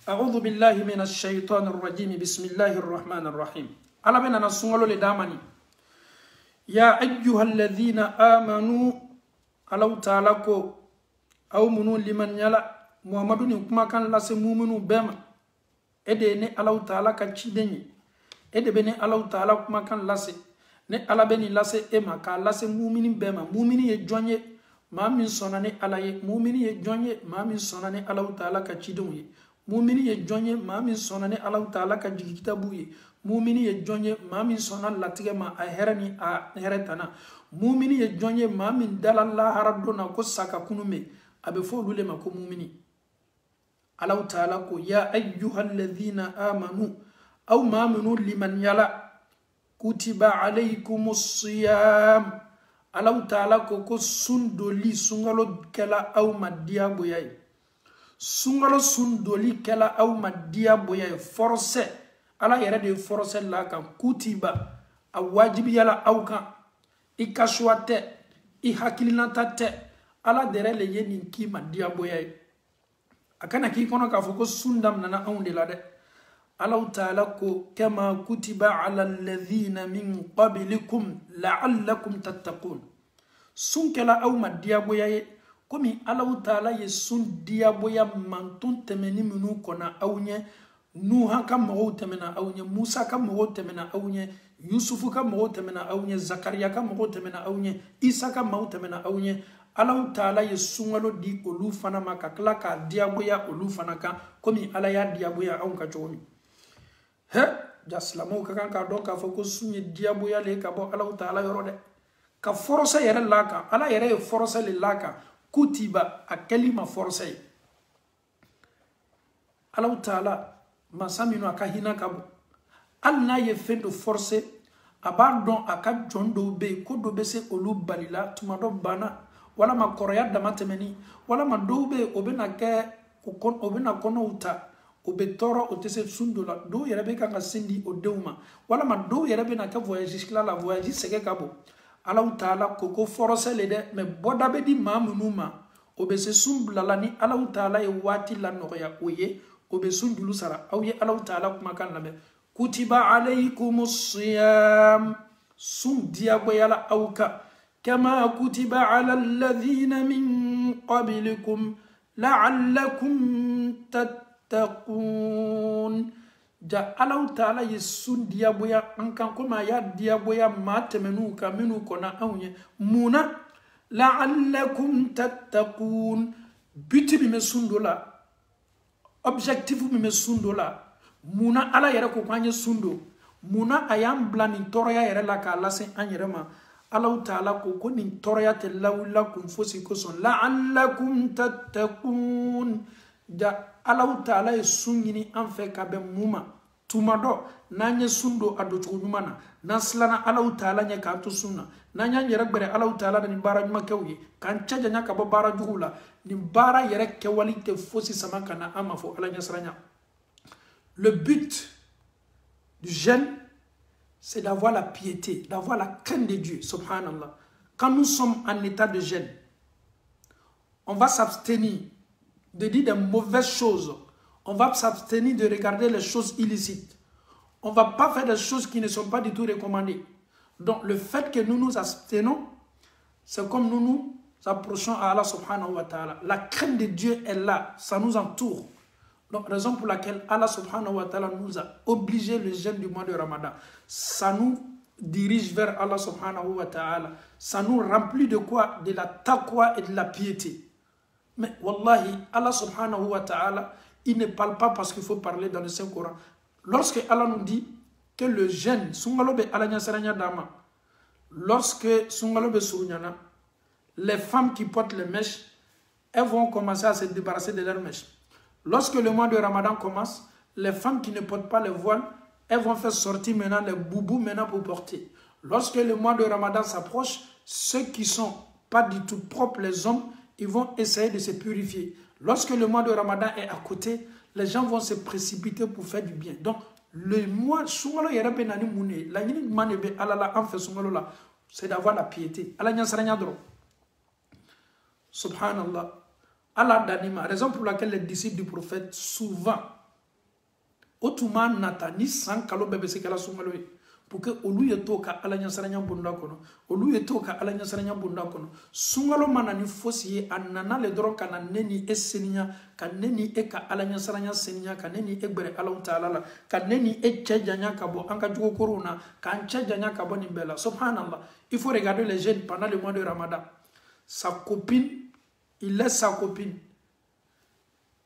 أعوذ بالله من الشيطان الرجيم بسم الله الرحمن الرحيم. على بنا نسونغلو لدامني يا أيها الذين آمنوا على تعالى أو منو لمن يلا محمد نكما كان لا سمومنو بما إدني على تعالى كتشيدني إدبني على تعالى كما كان لا سي ne ala beni lase ema ka lase mumini bema mumini ye jonye ma min sonane ala ye mumini ye jonye ma min sonane ala ta'ala ka chidon ye mumini ye jonye ma min sonane ala ta'ala ka jigi kitabu ye mumini ye jonye ma min sonan latige ma a herani a heretana mumini ye jonye ma min dalalla haradona ko saka kunume abe fo lule ma ko mumini ala ta'ala ko ya ayyuhalladhina amanu aw ma minu liman yala kutiba alaykumus siyam Allah ta'ala ko sundoli sungalo kala aw madia boyay sungalo sundoli kala aw madia boyay forcé ala yere de forcé la kan kutiba a wajibi yala aw kan ikashwate I hakilinata te ala dere le yenin ki madia boyay akana ki kono ka foko sundam nana aw de la de Allah ta'ala ko kama kutiba ala alladhina min qablikum la'allakum tattaqun sun kala aw ma diaboya ye komi Allah ta'ala ye sun diaboya mantun temeni minu kona awnye Nuha ka mo temena awnye Musa ka mo temena awnye Yusuf ka mo temena awnye Zakaria ka mo temena awnye Isa ka mo temena awnye Allah ta'ala ye sungalo di olu fana maka kala ka diaboya olu fana ka komi ala ya diaboya aw ka jomi he jaslamo ka kan ka do ka foko sunye diaboya le ka bo Allah ta'ala yoro de ka force yere laka ala yere force le laka kutiba a kalima force Allah ta'ala masamino akahina kabo alna ye fendo force abandon aka jondo be ko do be se olu balila tumado bana wala makoroya damatemeni wala madobe obena ke ko obena kono uta obe toro otese sundola do yere be kanga sindi o deuma wala mado yere be na ka voyage la voyage sege kabo Allah ta'ala koko force le de me boda be di mamunuma o be se sun bilala ni Allahu Taala ye waati la nɔgɔya o ye o be sun julu sara aw ye Allahu Taala kumakan lamɛn kutiba alaykumus siyam sun diyagoyala aw kan kama kutiba ala alladhina min qablikum la'allakum tattaqun ja Allahu Taala ye sun diyagoya an kan koma ya diyagoya ma tɛmɛnu kan minnu kɔnna anw ye muna la'allakum tattaqun biti min bɛ sun dɔ la objectif min bɛ sun dɔ la muna Ala yɛrɛ ko k'an ye sun dɔ muna a y'an bila nin tɔɔrɔya yɛrɛ la k'a lase an yɛrɛ ma Allahu Taala ko nin tɔɔrɔya tɛ lawulila kun fosi kosɔn la'allakum tattaqun ja Allahu Taala ye sun ɲini an fɛ ka bɛn mun ma tuma dɔ n'an ye sun don a doncogo ɲuman na n'an silanna Allahu Taala ɲɛ k'an to sun na n'an y'an yɛrɛ gbɛrɛ Allahu Taala na nin baara ɲumankɛw ye k'an cɛ janya ka bɔ baara juguw la nin baara yɛrɛ kɛwale tɛ fosi sama ka na an ma fɔ Ala ɲɛsiranya. Le but du jeûne, c'est d'avoir la piété, d'avoir la crainte de Dieu, subhanallah. Quand nous sommes en état de jeûne, on va s'abstenir de dire des mauvaises choses. On va s'abstenir de regarder les choses illicites. On ne va pas faire des choses qui ne sont pas du tout recommandées. Donc le fait que nous nous abstenons, c'est comme nous nous approchons à Allah subhanahu wa ta'ala. La crainte de Dieu est là, ça nous entoure. Donc raison pour laquelle Allah subhanahu wa ta'ala nous a obligé le jeûne du mois de Ramadan. Ça nous dirige vers Allah subhanahu wa ta'ala. Ça nous remplit de quoi? De la taqwa et de la piété. Mais wallahi, Allah subhanahu wa ta'ala, il ne parle pas parce qu'il faut parler dans le Saint-Coran. Lorsque Allah nous dit que le jeûne, lorsque les femmes qui portent les mèches, elles vont commencer à se débarrasser de leurs mèches. Lorsque le mois de Ramadan commence, les femmes qui ne portent pas le voile, elles vont faire sortir maintenant les boubous maintenant pour porter. Lorsque le mois de Ramadan s'approche, ceux qui ne sont pas du tout propres, les hommes, ils vont essayer de se purifier. Lorsque le mois de Ramadan est à côté, les gens vont se précipiter pour faire du bien. Donc, le mois, c'est d'avoir la piété. Subhanallah. Allah Danima, raison pour laquelle les disciples du prophète, souvent, Otuma Natani, sans Kalo Bebe Sekala Sumaloe, pour que Olu Yetoka Alanya Saranya Bundakono, Olu Yetoka Alanya Saranya Bundakono, Sumalo Manani Fossier, Anana le Dron Kanani Essenia, Kaneni Eka Alanya Saranya Senia, Kaneni Egbere Alautala, Kaneni Echejanya Kabo, Ankajuko Corona, Kanchejanya Kabo Nimbela, Subhanallah. Il faut regarder les jeunes pendant le mois de Ramadan. Sa copine, il laisse sa copine.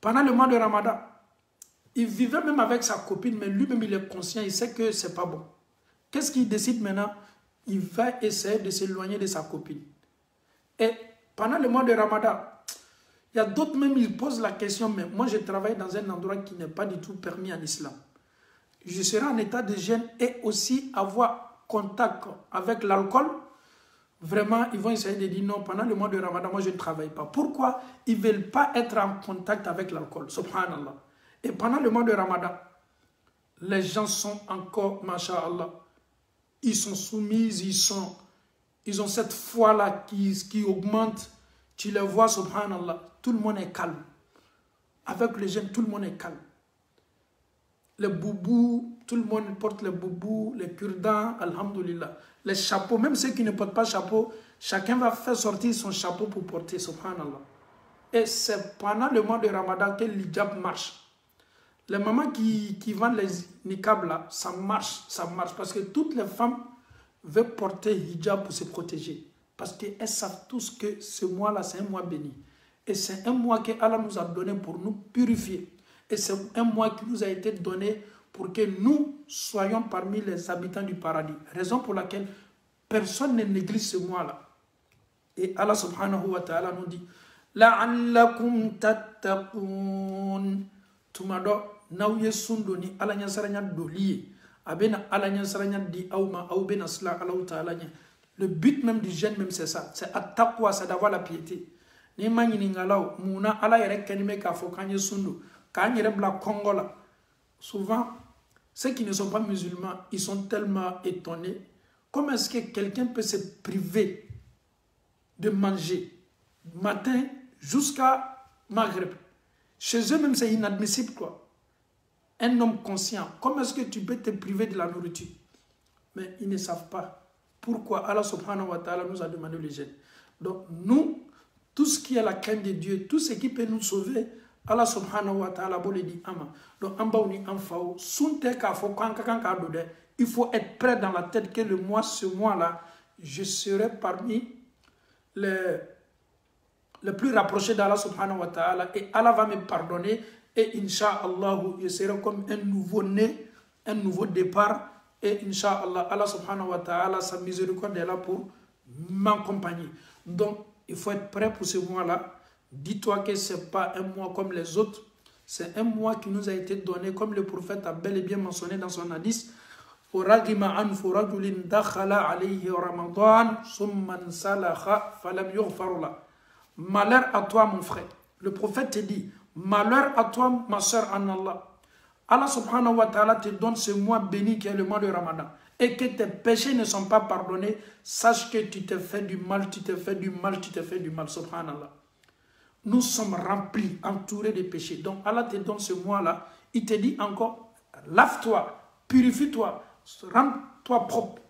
Pendant le mois de Ramadan, il vivait même avec sa copine, mais lui-même il est conscient, il sait que c'est pas bon. Qu'est-ce qu'il décide maintenant? Il va essayer de s'éloigner de sa copine. Et pendant le mois de Ramadan, il y a d'autres même, ils posent la question, mais moi je travaille dans un endroit qui n'est pas du tout permis en islam. Je serai en état de jeûne et aussi avoir contact avec l'alcool. Vraiment, ils vont essayer de dire non, pendant le mois de Ramadan, moi je ne travaille pas. Pourquoi? Ils ne veulent pas être en contact avec l'alcool, subhanallah. Et pendant le mois de Ramadan, les gens sont encore, masha'Allah, ils sont soumis, ils ont cette foi-là qui augmente. Tu les vois, subhanallah, tout le monde est calme. Avec les jeunes, tout le monde est calme. Les boubous, tout le monde porte les boubous, les cure-dents, alhamdulillah. Les chapeaux, même ceux qui ne portent pas chapeau, chacun va faire sortir son chapeau pour porter, subhanallah. Et c'est pendant le mois de Ramadan que l'hijab marche. Les mamans qui vendent les niqab là, ça marche, parce que toutes les femmes veulent porter hijab pour se protéger. Parce qu'elles savent tous que ce mois-là, c'est un mois béni. Et c'est un mois que Allah nous a donné pour nous purifier. Et c'est un mois qui nous a été donné pour que nous soyons parmi les habitants du paradis. Raison pour laquelle personne ne néglige ce mois-là. Et Allah subhanahu wa ta'ala nous dit la'allakum tattaqun. Tumado nawye sundoni ala nyasaranya doliye. Abena ala nyasaranya di auma au bena sla ala ta'ala. Le but même du jeûne même c'est ça. C'est at-taqwa, c'est d'avoir la piété. Ni manyini ngalaw muna ala yere kenime ka fo kanye sundu. Kanye bla Congola. Souvent ceux qui ne sont pas musulmans, ils sont tellement étonnés. Comment est-ce que quelqu'un peut se priver de manger matin jusqu'à Maghreb. Chez eux même, c'est inadmissible, quoi. Un homme conscient, comment est-ce que tu peux te priver de la nourriture? Mais ils ne savent pas. Pourquoi Allah subhanahu wa ta'ala nous a demandé le jeûne. Donc nous, tout ce qui est la crainte de Dieu, tout ce qui peut nous sauver, Allah subhanahu wa ta'ala le dit ama. Donc en bas on est en fao, sunte ka fo kanka dode. Il faut être prêt dans la tête que ce mois-là, je serai parmi les plus rapprochés d'Allah subhanahu wa ta'ala et Allah va me pardonner et Inch'Allah, je serai comme un nouveau-né, un nouveau départ et Inch'Allah, Allah subhanahu wa ta'ala, sa miséricorde est là pour m'accompagner. Donc, il faut être prêt pour ce mois-là. Dis-toi que ce n'est pas un mois comme les autres. C'est un mois qui nous a été donné, comme le prophète a bel et bien mentionné dans son hadith. Malheur à toi, mon frère. Le prophète te dit, malheur à toi, ma soeur en Allah. Allah subhanahu wa ta'ala te donne ce mois béni qui est le mois de Ramadan. Et que tes péchés ne sont pas pardonnés, sache que tu t'es fait du mal, tu t'es fait du mal, tu t'es fait du mal, subhanallah. Nous sommes remplis, entourés de péchés. Donc Allah te donne ce mois-là, il te dit encore, lave-toi, purifie-toi, rends-toi propre.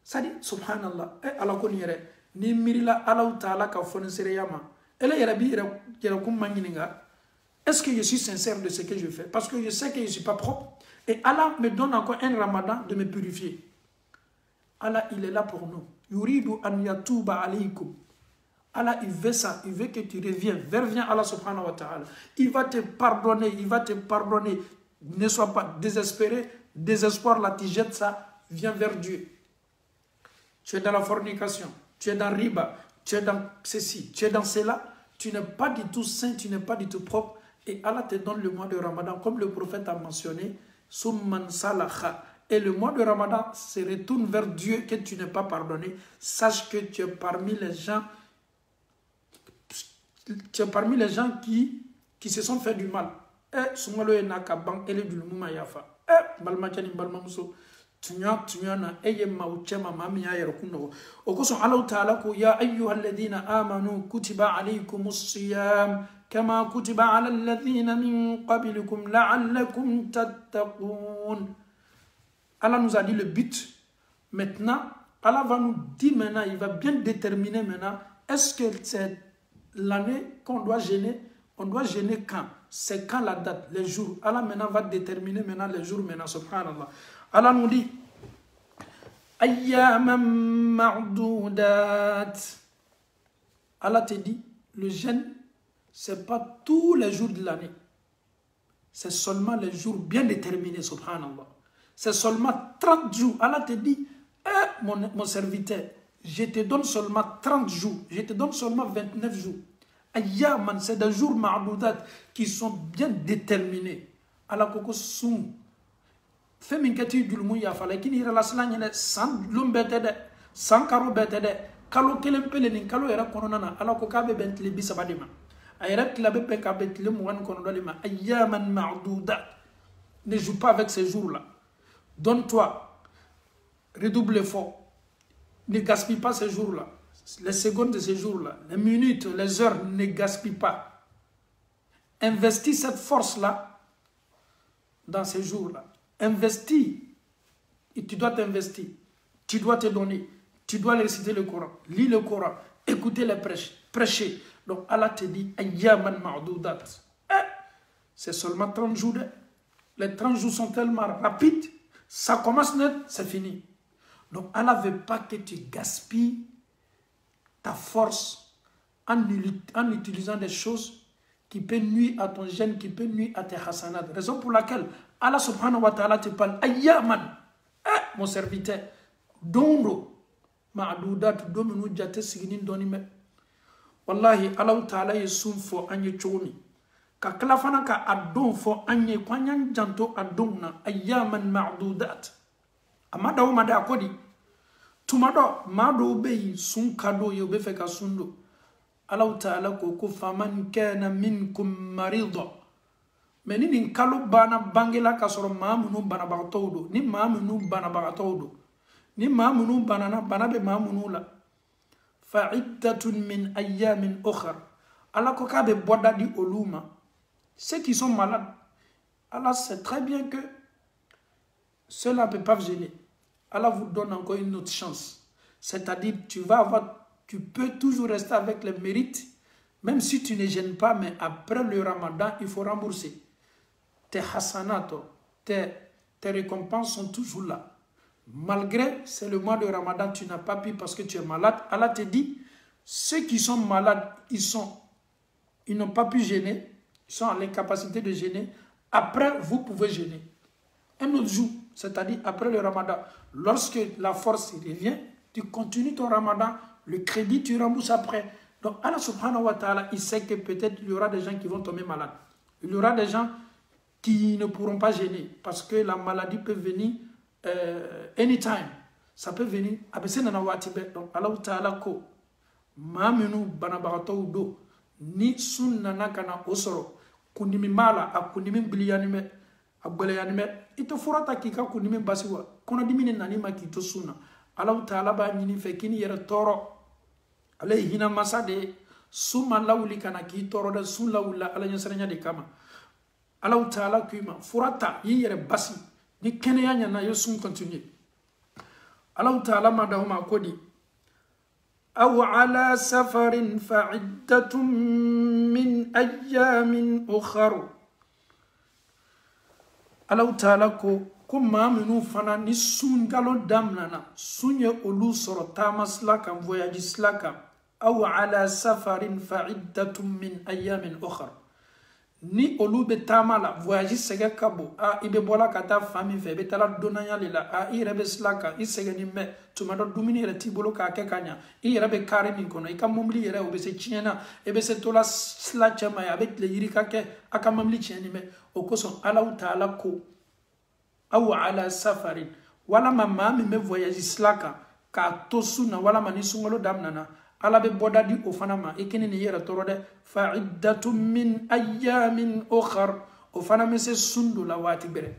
Ça dit, subhanallah, Allah connaît, ni mirila Allah ta'ala ka fone sereyama. Elle est rabi, est-ce que je suis sincère de ce que je fais? Parce que je sais que je ne suis pas propre. Et Allah me donne encore un ramadan de me purifier. Allah, il est là pour nous. Yuridu an yatuba alaykum. Allah, il veut ça. Il veut que tu reviennes. Reviens Allah subhanahu wa ta'ala. Il va te pardonner. Il va te pardonner. Ne sois pas désespéré. Désespoir, là, tu jettes ça. Viens vers Dieu. Tu es dans la fornication. Tu es dans riba. Tu es dans ceci. Tu es dans cela. Tu n'es pas du tout saint. Tu n'es pas du tout propre. Et Allah te donne le mois de Ramadan, comme le prophète a mentionné, Summan Salaha. Et le mois de Ramadan se retourne vers Dieu que tu n'es pas pardonné. Sache que tu es parmi les gens, qui se sont fait du mal. Eh, Sumalo e nakabang ele du muma yafa. Eh, balmachani balmamuso. Tunyana eye mauchema mami ya yerokuno. Okoso Allah Ta'ala ko ya ayyuhalladhina amanu kutiba alaykumus siyam. كما كتب على الذين من قبلكم لعلكم تتقون. Allah nous a dit le but. Maintenant, Allah va nous dire maintenant, il va bien déterminer maintenant, est-ce que c'est l'année qu'on doit gêner? On doit gêner quand? C'est quand la date, les jours? Allah maintenant va déterminer maintenant les jours maintenant, subhanallah. Allah nous dit, ayyaman ma'dudat. Allah te dit, le jeûne, ce n'est pas tous les jours de l'année. C'est seulement les jours bien déterminés, subhanallah. C'est seulement 30 jours. Allah te dit, mon serviteur, je te donne seulement 30 jours. Je te donne seulement 29 jours. Ayyaman, c'est des jours ma'doudat qui sont bien déterminés. Allah koko soum. Fais minkati dulmu ya fala kini ira laslanya sans lumbete de sans karo bete de kalo kelempele ni kalo era konona Allah ko kabe bentle bisabadima. Ne joue pas avec ces jours-là. Donne-toi, redouble l'effort. Ne gaspille pas ces jours-là. Les secondes de ces jours-là, les minutes, les heures, ne gaspille pas. Investis cette force-là dans ces jours-là. Investis. Et tu dois t'investir. Tu dois te donner. Tu dois réciter le Coran. Lis le Coran. Écouter les prêches. Prêcher. Donc Allah te dit, ayyaman ma'doudat. C'est seulement 30 jours. Les 30 jours sont tellement rapides, ça commence net, c'est fini. Donc Allah ne veut pas que tu gaspilles ta force en utilisant des choses qui peuvent nuire à ton jeûne, qui peuvent nuire à tes hasanat. Raison pour laquelle Allah subhanahu wa ta'ala te parle, ayyaman, mon serviteur, dondo, ma'doudat, dominu jate siginin donime. Wallahi, Allah Ta'ala est soum fo anye choumi. Ka klafana ka adon fo anye kwanyan janto adon na ayyaman ma'dudat. Amada umada akodi. Tumado, mado beyi sun kado yobe feka sundo. Allah Ta'ala ko faman kana minkum marida. Meni nin kalo bana bangela kasoro maamunu bana bagatodo. Ni maamunu bana bagatodo. Ni maamunu bana be maamunu la. فَعِدَّةٌ مِّنْ أَيَّامٍ أُخَرَ. Allah kokabe boda di oluma. Ceux qui sont malades, Allah sait très bien que cela ne peut pas gêner. Allah vous donne encore une autre chance. C'est-à-dire, tu peux toujours rester avec les mérites, même si tu ne gênes pas, mais après le Ramadan, il faut rembourser. Tes hasanat, tes récompenses sont toujours là. Malgré, c'est le mois de Ramadan, tu n'as pas pu parce que tu es malade. Allah te dit, ceux qui sont malades, ils n'ont pas pu gêner, ils sont en l'incapacité de gêner. Après, vous pouvez gêner. Un autre jour, c'est-à-dire après le Ramadan, lorsque la force revient, tu continues ton Ramadan, le crédit, tu rembourses après. Donc Allah subhanahu wa ta'ala, il sait que peut-être il y aura des gens qui vont tomber malades. Il y aura des gens qui ne pourront pas gêner parce que la maladie peut venir anytime. Ça peut venir. Donc Allah ta'ala ko maminu banabagato do ni sunnana kana osoro kundimi mala akundimi biliyanime agbeleyanime ito furata kika kundimi basiwa kono dimine nani makito sunna Allah ta'ala ba nyini fekini yere toro alayhi hina masade suma lawli kana ki toro da sun lawla ala nyasaranya de kama Allah ta'ala kuma furata yi yere basi ni kene yanya na yosun continue Allah ta'ala madahuma kodi أو على سفر فعدة من أيام أخر. الله تعالى كما منو فنا نسون قالوا دامنا سوني أولو سر تامس لكم voyage لكم أو على سفر فعدة من أيام أخر. Ni olu be tamala voyage sege kabo ibe bola kata fami fe be tala donanya lela irebe slaka isege ni me tumado dumini re tibolo ka kekanya irebe kare min kono ikamumli yere obese chiena ebe se tola sla chama avec le yirika ke akamamli chieni me okoso Allah taala ko aw ala safarin wala mama me voyage slaka ka tosuna wala manisungolo damnana ala be bodadi o fanama ekene ni yera torode fa'iddatun min ayyamin ukhar o fanama se sundu la wati bere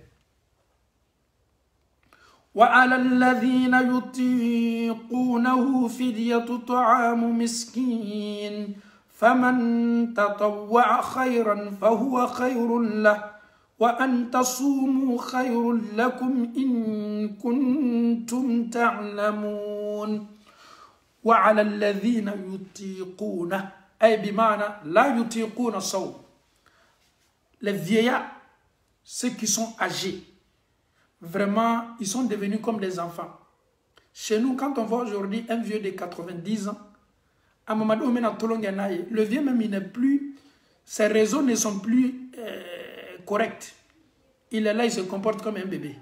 wa ala alladhina yutiqunahu fidyatu ta'amu miskin faman tatawwa'a khayran fahuwa khayrun lahu wa an tasumu khayrun lakum in kuntum ta'lamun. وعلى الذين يطيقونه أي بمعنى لا يطيقون الصوم. Les vieillards, ceux qui sont âgés, vraiment, ils sont devenus comme des enfants. Chez nous, quand on voit aujourd'hui un vieux de 90 ans, à Mamadou le vieux même, il n'est plus, ses réseaux ne sont plus corrects. Il est là, il se comporte comme un bébé.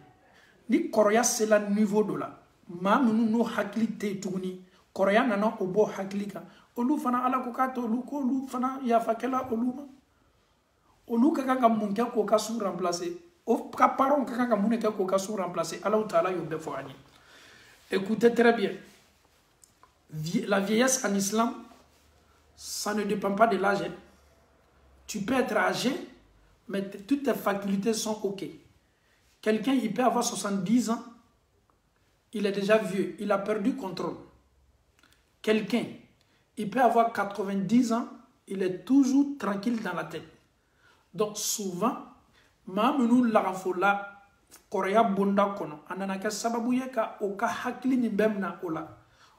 Ni Korea, c'est le niveau de là. Ma nous haklite tourni. Korea nana obo haklika olu fana ala ko kato olu ko olu fana ya fakela olu ma olu kaka munke ko ka su remplacer o ka paron kaka munke ko ka su remplacer Allah taala yo be fo ani. Écoutez très bien, la vieillesse en islam, ça ne dépend pas de l'âge. Tu peux être âgé mais toutes tes facultés sont ok. Quelqu'un il peut avoir 70 ans, il est déjà vieux, il a perdu contrôle. Quelqu'un, il peut avoir 90 ans, il est toujours tranquille dans la tête. Donc souvent, mamunu lagafola korea bonda kono ananaka sababu yeka oka hakli ni bemna ola.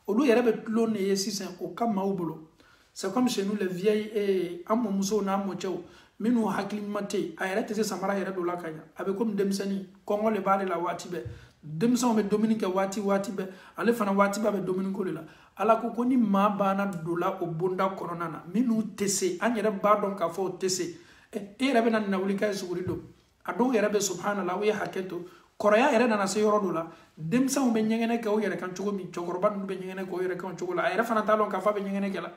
Olu yerebe tlone yesisen oka maubolo. C'est comme chez nous les vieilles et amomuso na mocheo minu hakli mate ayere tese samara yere dola kanya abe comme demsani kongo le bale la watibe demsa me dominique wati be ale fana wati be dominique le la ala ko koni ma bana dola o bonda koronana minu tese anyere ba don ka fo tese e rebe na na wulika sugurido ado yere subhanallah wi haketo korea yere na se yoro dola demsa o be nyengene ka o yere kan chogo mi chogorba no be nyengene ko yere kan chogo la yere fana talon ka fa be nyengene kala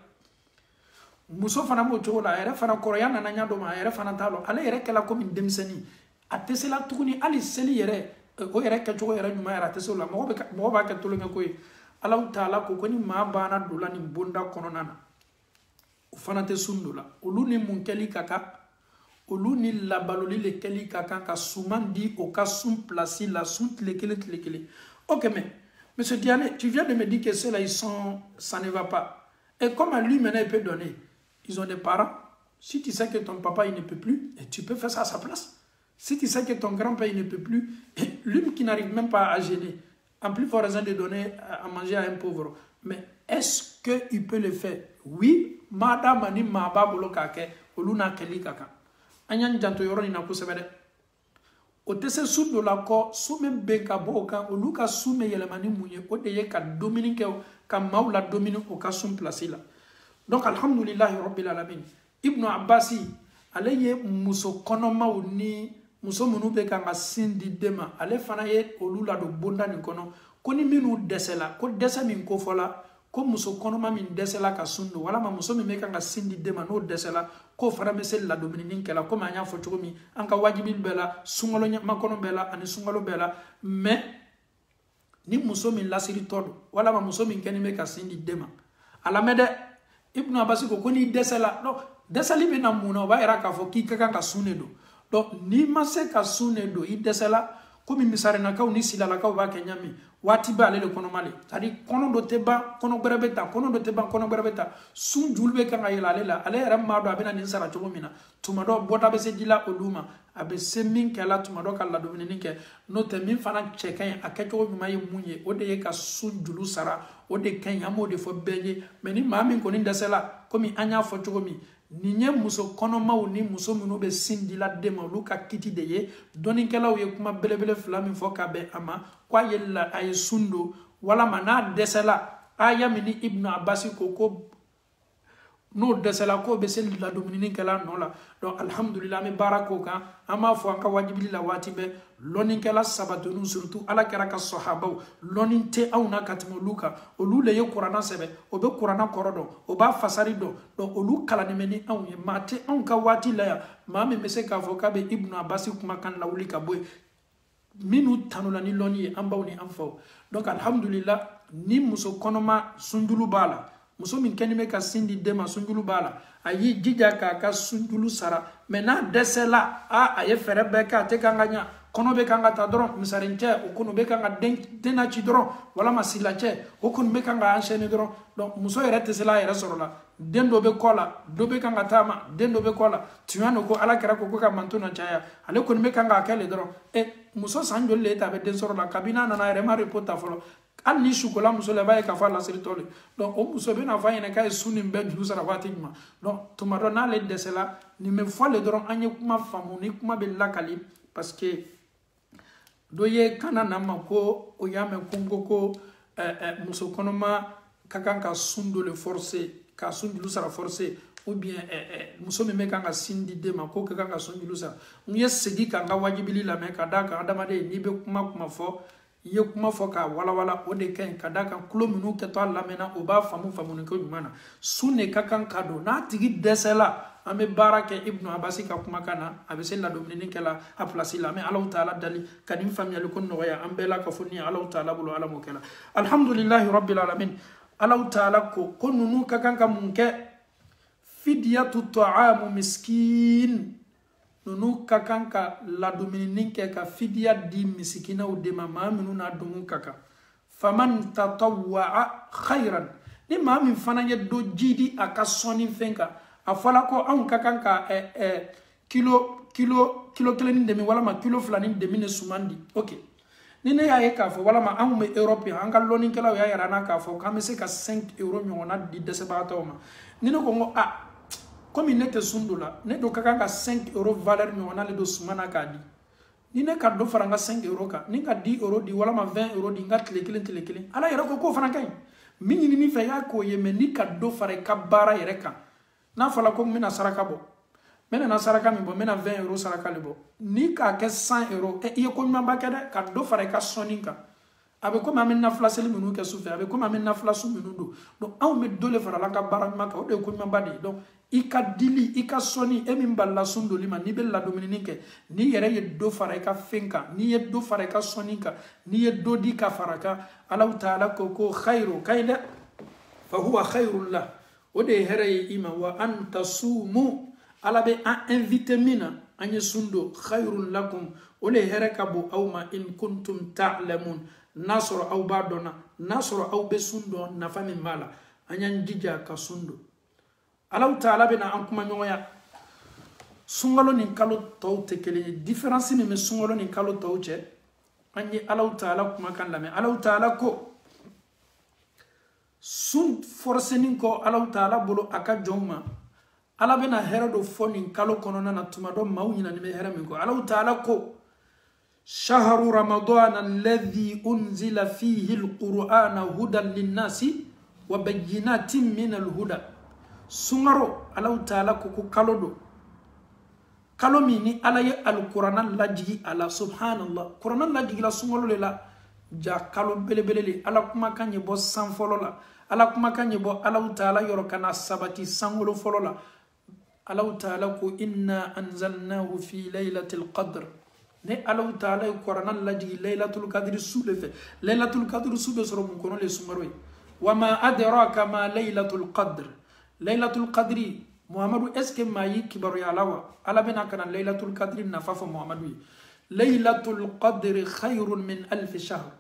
muso fana mo chogo la yere fana korea na nya do ma yere fana talon ale yere kala ko min demsani atese la tukuni ali seli yere o yere ka chogo yere nyuma yere atese la mo ba ka tolo ngakoy Allah taala ko koni ma bana dola ni bonda kononana o fana te sundula olu ni munkeli kaka olu ni labaloli le keli kaka ka soumandi o ka sum placer la soute le kele. OK mais monsieur Diane, tu viens de me dire que ceux-là ils sont ça ne va pas. Et comment lui maintenant il peut donner? Ils ont des parents. Si tu sais que ton papa il ne peut plus, et tu peux faire ça à sa place. Si tu sais que ton grand-père il ne peut plus, lui qui n'arrive même pas à gêner, en plus fort raison de donner à manger à un pauvre. Mais est-ce qu'il peut le faire? Oui, madame ni maba bolo kake, oluna keli kaka. Anyan janto yoro ni naku sebede. Otese sou do la ko sou men beka bo kan oluka sou me yelemani munye o de ye ka dominique ka maula dominique o ka sum place là. Donc alhamdulillah rabbil alamin. Ibn Abbasi aleye muso konoma ni muso munu be kan sindi dema ale fana ye olula do bonda ni kono koni minu desela ko desa min ko fola ko muso konoma min desela ka sundo wala ma muso min be kan sindi dema no desela ko fara mesel la dominique kala ko ma nya fo chomi anka wajibil bela sungolo nya makono bela ani sungolo bela mais ni muso min lasiri todo wala ma muso min keni me ka sindi dema ala mede Ibn Abbas ko ni desela no desali be na muna ba era ka fo ki ka ka sunne do donc ni ma se ka sunne do I desela ko mi misare na ka ni silala ka ba kenyami wati ba le kono male tadi kono do teba kono berebeta kono do teba kono berebeta sun julbe kan ayela lela ale era ma do abena ni sara chomo mina tuma do bota be se dila oluma abe semin kala tuma do kala do ni ke no te min fana chekan akacho mi maye munye o de ye ka sun julu sara o de kan yamo de fo benye meni mami ko ni desela komi anya fo chomo ni nye muso konoma ni muso minu be sindila dema luka kiti de ye doni kala ye kuma belebele flami fo ka be ama kwa yella ay sundo wala mana desela aya mini Ibn Abbas ko no desela ko be sel la dominique kala no la donc alhamdulillah me barako kan ama fo anka wajibi la wati be lonin kala sabatu nu surtout ala karaka sahaba lonin te awna katmo luka o lule ye qur'ana sebe o be qur'ana korodo o ba fasari do donc o lu kala ni meni aw ye mate anka wati la ya mame mese ka fo ka be Ibn Abbas kuma kan lawli ka boy minu tanula ni loni ambaw ni amfo donc alhamdulillah ni muso konoma sundulu bala muso min kenime ka sindi dema sunjulu bala ayi jija ka sunjulu sara mena desela aye fere be ka te kanganya kono be kanga ta dron misarinche o kono be kanga dena ci dron wala masilache o kono be kanga enchaîner dron donc muso yere tesela yere sorola dendo be kola do be kanga tama dendo be kola tuano ko ala kera ko ka mantuna chaya ale kono be kanga kele dron e muso sanjol le ta be den sorola kabina na yere ma report folo an ni chocolat muso le baye ka fa la seritole donc o muso be na fa ina kay sunim ben julu sara watima donc tomado na le desela ni me fo le doron anye kuma famu ni kuma be lakali parce que doye kana na mako o yame kongo ko muso konoma kakanka sundo le forcer ka sundu sara forcer ou bien muso me kanga sindi de mako kakanka sundu sara ngi segi kanga wajibili la me kadaka adamade ni be kuma fo ye kuma fo ka wala wala o de kan kadaka kulo minu ke to alla mena o ba famu ni ko mana sunne kakan kado na tigi desela ame barake Ibn Abbas ka kuma kana abe sella dominique kala a place la mais Allah taala dali kadim famille ko no ya ambela ka fonni Allah taala bulu ala mo kala alhamdulillah rabbil alamin Allah taala ko nunu kakan ka munke fidyatu ta'am miskin nunu kakan ka la dominique ka fidya di miskina o de mama minu na dumu kaka faman tatawwa khairan ni mami fana ye do jidi aka soni fenka afala ko an kakan ka kilo kelen demi wala ma kilo flani demi ne sumandi ok ni ne ya ka fo wala ma an me Europe an ka lonin kala ya yara na ka fo ka me se ka 5 euro nyona di desebato ma ni ne ko ngo comme il n'était sundula ne do kakan ka 5 euro valeur nyona le do sumana ka di ni ne ka do faranga 5 euro ka ni ka 10 euro di wala ma 20 euro di ngat le kelen ala yara ko faranga min ni fe ya ko ye me ni ka do fare ka bara yere ka na fala ko mina saraka bo mena na saraka mi bo mena 20 euro saraka le bo ni ka ke 100 euro e ye ko mamba ka de ka do fare ka soninka abe ko mamen na flasel minu ke souffre abe ko mamen na flasu minu do donc aw me do le fara la ka bara ma ka o de ko mamba di donc ika dili ika soni e min balla sundo lima ni bella dominique ni yere ye do fare ka fenka ni ye do fare ka soninka ni ye do di ka faraka Allah taala ko khairu kaida fa huwa khairul la o de here ima wa anta sumu ala be a invite mina anye sundo khairul lakum o le here kabo awma in kuntum ta'lamun nasro aw badona nasro aw be sundo na fami mala anyan jija ka sundo Allah Ta'ala bena an kuma ɲɔgɔnya sunkalo ni kalo tɔw tɛ kelen ye différence min bɛ sunkalo ni kalo tɔw cɛ an ye Allah Ta'ala kumakan lamɛn Allah Ta'ala ko sun forceni kɔ Allah Ta'ala bolo a ka jɔnw ma Allah bena hɛrɛ dɔ fɔ nin kalo kɔnɔna na tuma dɔ maaw ɲinani bɛ hɛrɛ min kɔ Allah Ta'ala ko shahru ramadan alladhi unzila fihi alqur'ana hudan linnasi wa bayyinatin min alhuda sunkaro Allah Ta'ala ko kalo do kalo min ni Allah ye alqur'ana lajigi ala subhanallah qur'ana lajigi la sunkalo le la ja kalo belebele le Allah kuma kan ye bɔ san fɔlɔ la Allah kuma kan ye bɔ Allah Ta'ala yɔrɔ kana sabati sankolo fɔlɔ la Allah Ta'ala ko inna anzalnahu fi laylatil qadr ne Allah Ta'ala ye qur'ana lajigi laylatul qadr su le fɛ laylatul qadr su be sɔrɔ mun kɔnɔ le sunkaro ye wa ma adraka ma laylatul qadr laylatul qadri Muhammadu est-ce que mayi kibaru ya lawa ala bena kana laylatul qadri nafa fo Muhammadu laylatul qadri khayrun min alf shahr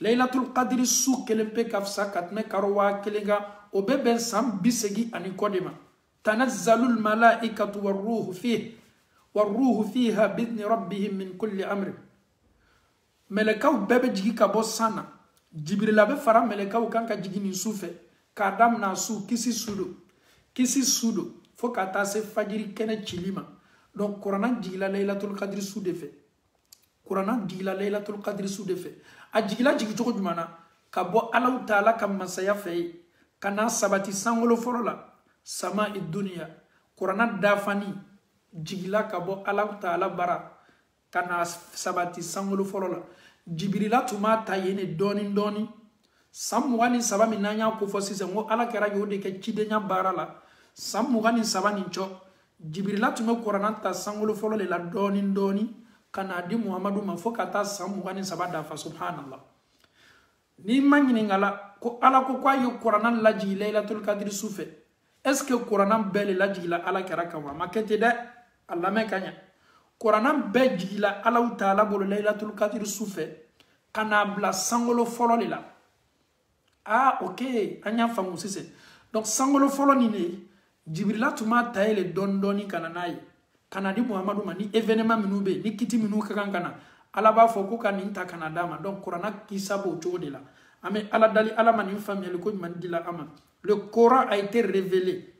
laylatul qadri su kelempe kafsa katme karwa kelenga obeben sam bisegi ani kodema tanazzalul malaikatu warruhu fiha bidni rabbihim min kulli amr melekaw bebe jigi ka bo sana jibril abe fara melekaw kan ka jigi ni sufe ka dam na su kisi sudo fo ka ta se fajiri kene chilima donc qur'an jigila laylatul qadri su de fe qur'an jigila laylatul qadri su de fe a jigila jigi jogo jumana ka bo Allah Ta'ala kam masaya fe kana sabati sangolo forola sama dunya qur'an dafani jigila ka bo Allah Ta'ala bara kana sabati sangolo forola jibrila tuma tayene doni samwani sabami nanya ko fo sise ngo ala kera yode ke cidenya barala samwani sabani cho jibrila tuma qur'an ta sangolo folo le la doni kana di muhammadu ma fo kata samwani sabada fa subhanallah ni mangini ngala ko ala ko kwa yo qur'an laji laylatul qadr sufe est ce que qur'an bele laji la ala kera kawa makete de allah me kanya qur'an be jigila ala Ta'ala bolo laylatul qadr sufe kana bla sangolo folo le la ah ok anya famu sise donc sangolo folo ni ne jibrila tuma tayele dondoni kana nayi kana di muhammadu mani événement minube ni kiti minu kan kana ala ba fo ko kan inta kana dama donc qur'ana kisabo chode la ame ala dali ala mani famille ko man dila ama le Coran a été révélé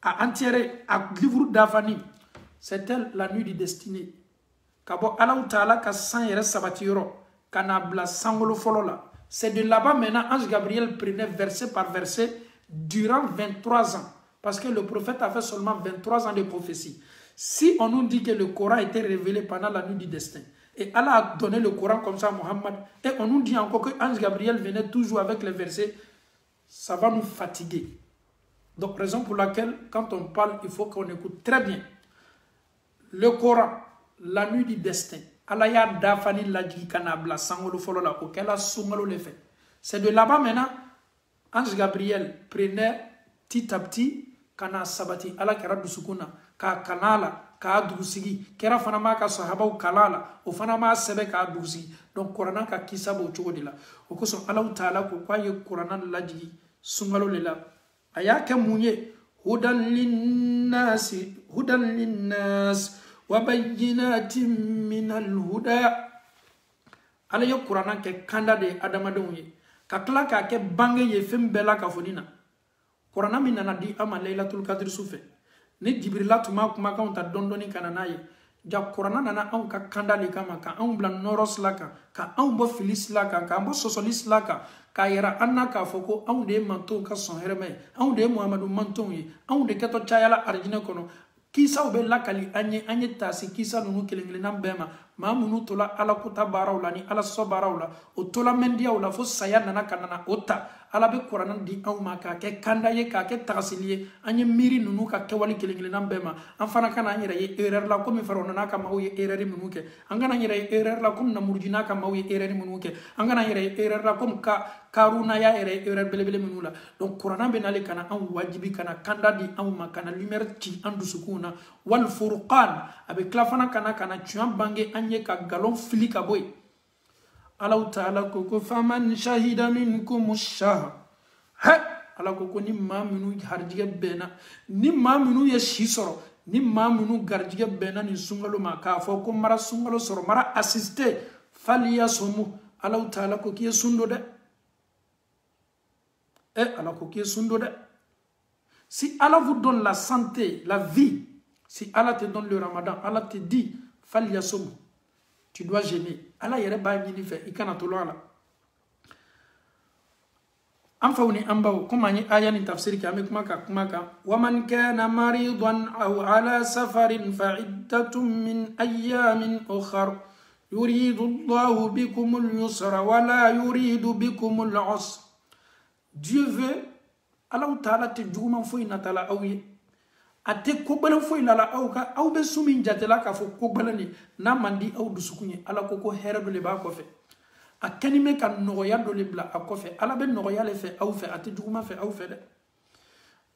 à entière à livre d'Afani c'était la nuit du destiné kabo Allah Ta'ala ka san yere sabatiro kana bla sangolo folo la. C'est de là-bas maintenant, Ange Gabriel prenait verset par verset durant 23 ans. Parce que le prophète a fait seulement 23 ans de prophétie. Si on nous dit que le Coran a été révélé pendant la nuit du destin, et Allah a donné le Coran comme ça à Mohammed, et on nous dit encore que Ange Gabriel venait toujours avec les versets, ça va nous fatiguer. Donc, raison pour laquelle, quand on parle, il faut qu'on écoute très bien. Le Coran, la nuit du destin, Allah ya dafani laji kanabla sangolo folo la okela sungalo le fait. C'est de là-bas maintenant, Ange Gabriel prenait petit à petit kana sabati ala kera dusukuna ka kanala ka dugusigi kera fanama ka sahaba kalala o fanama sebe ka dugusigi donc Qur'an ka kisabo chogodi la o ko so Allah Ta'ala ko kwa ye Qur'an laji sungalo le la aya ke munye hudan linnas وَبَيِّنَاتٍ مِّنَ الْهُدَى ala yo Qur'an ke kanda de adamadenw ye ka tila k'a kɛ bange ye fɛn bɛɛ la ka fɔ nin na Qur'an min nana di ama laylatul qadr su fɛ ni jibrila tuma kumakanw ta dɔndɔni ka na n'a ye ja Qur'an nana anw ka kanda de kama ka anw bila nɔrɔ sila kan ka anw bɔ fili sila kan k'an bɔ sɔsɔli sila kan k'a yira an na k'a fɔ ko anw de ye mantonw ka sɔn hɛrɛma ye anw de ye Muhamadu mantonw ye anw de kɛtɔ cayala arijinɛ kɔnɔ kisaw be lakali anye tasi kisa nunu kelenkelennan bɛɛ ma maa minnu tola ala kota baaraw la ni ala sɔsɔ baaraw la o tola mɛndiyaw la fo saya nana ka nana o ta ala be Qur'an di anw ma k'a kɛ kanda ye k'a kɛ tagasili ye an ye miiri nunu ka kɛwali kelenkelennan bɛɛ ma an fana kana an yɛrɛ ye erreur la komi Farawo n'a ka maaw ye erreur minnu kɛ an kana an yɛrɛ ye erreur la komi Namurudi n'a ka maaw ye erreur minnu kɛ an kana an yɛrɛ ye erreur la komi Karuna y'a yɛrɛ ye erreur belebele minnu la donc Qur'an bɛ nale kana anw wajibi kana kanda di anw ma kana lumière ci an dusukun na wal furqan a bɛ tila fana kana tiɲɛ bange an ye ka galon fili ka bɔ yen Allah Ta'ala ko faman shahida minkum ash-shahr ala ko ni maa minnu harijigɛ bɛnna ni maa minnu ye si sɔrɔ ni maa minnu garijigɛ bɛnna nin sunkalo ma k'a fɔ ko mara sunkalo sɔrɔ mara assisté faliya somu Allahu Ta'ala ko k'i ye sun dɔ dɛ ala ko k'i ye sun dɔ dɛ. Si Allah vous donne la santé, la vie, si Allah te donne le ramadan, Allah te dit faliya somu, tu dois jeûner. Allah yɛrɛ b'a ɲini fɛ i kana to la. An faw ni an baw comme an ye aya ni tafsir kɛ an bɛ kuma kan waman kana maridan aw ala safarin fa iddatun min ayyamin ukhar yuridu Allahu bikum al-yusra wa la yuridu bikum al-usra. Dieu veut, Allah Ta'ala te juguman foyi natala aw ye a tɛ kobalen foyi lala aw ka aw bɛ su min jatela k'a fɔ kobalen ni n'a man di aw dusukun ye Ala ko hɛrɛ dɔ de b'a kɔfɛ a kɛni bɛ ka nɔgɔya dɔ de bila a kɔfɛ Ala bɛ nɔgɔya le fɛ aw fɛ a tɛ juguman fɛ aw fɛ dɛ.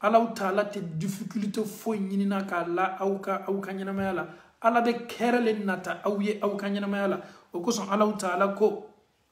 Allah Ta'ala tɛ difficulté foyi ɲinina k'a la aw ka ɲɛnamaya la Ala bɛ hɛrɛ le nata aw ye aw ka ɲɛnamaya la o kosɔn Allah Ta'ala ko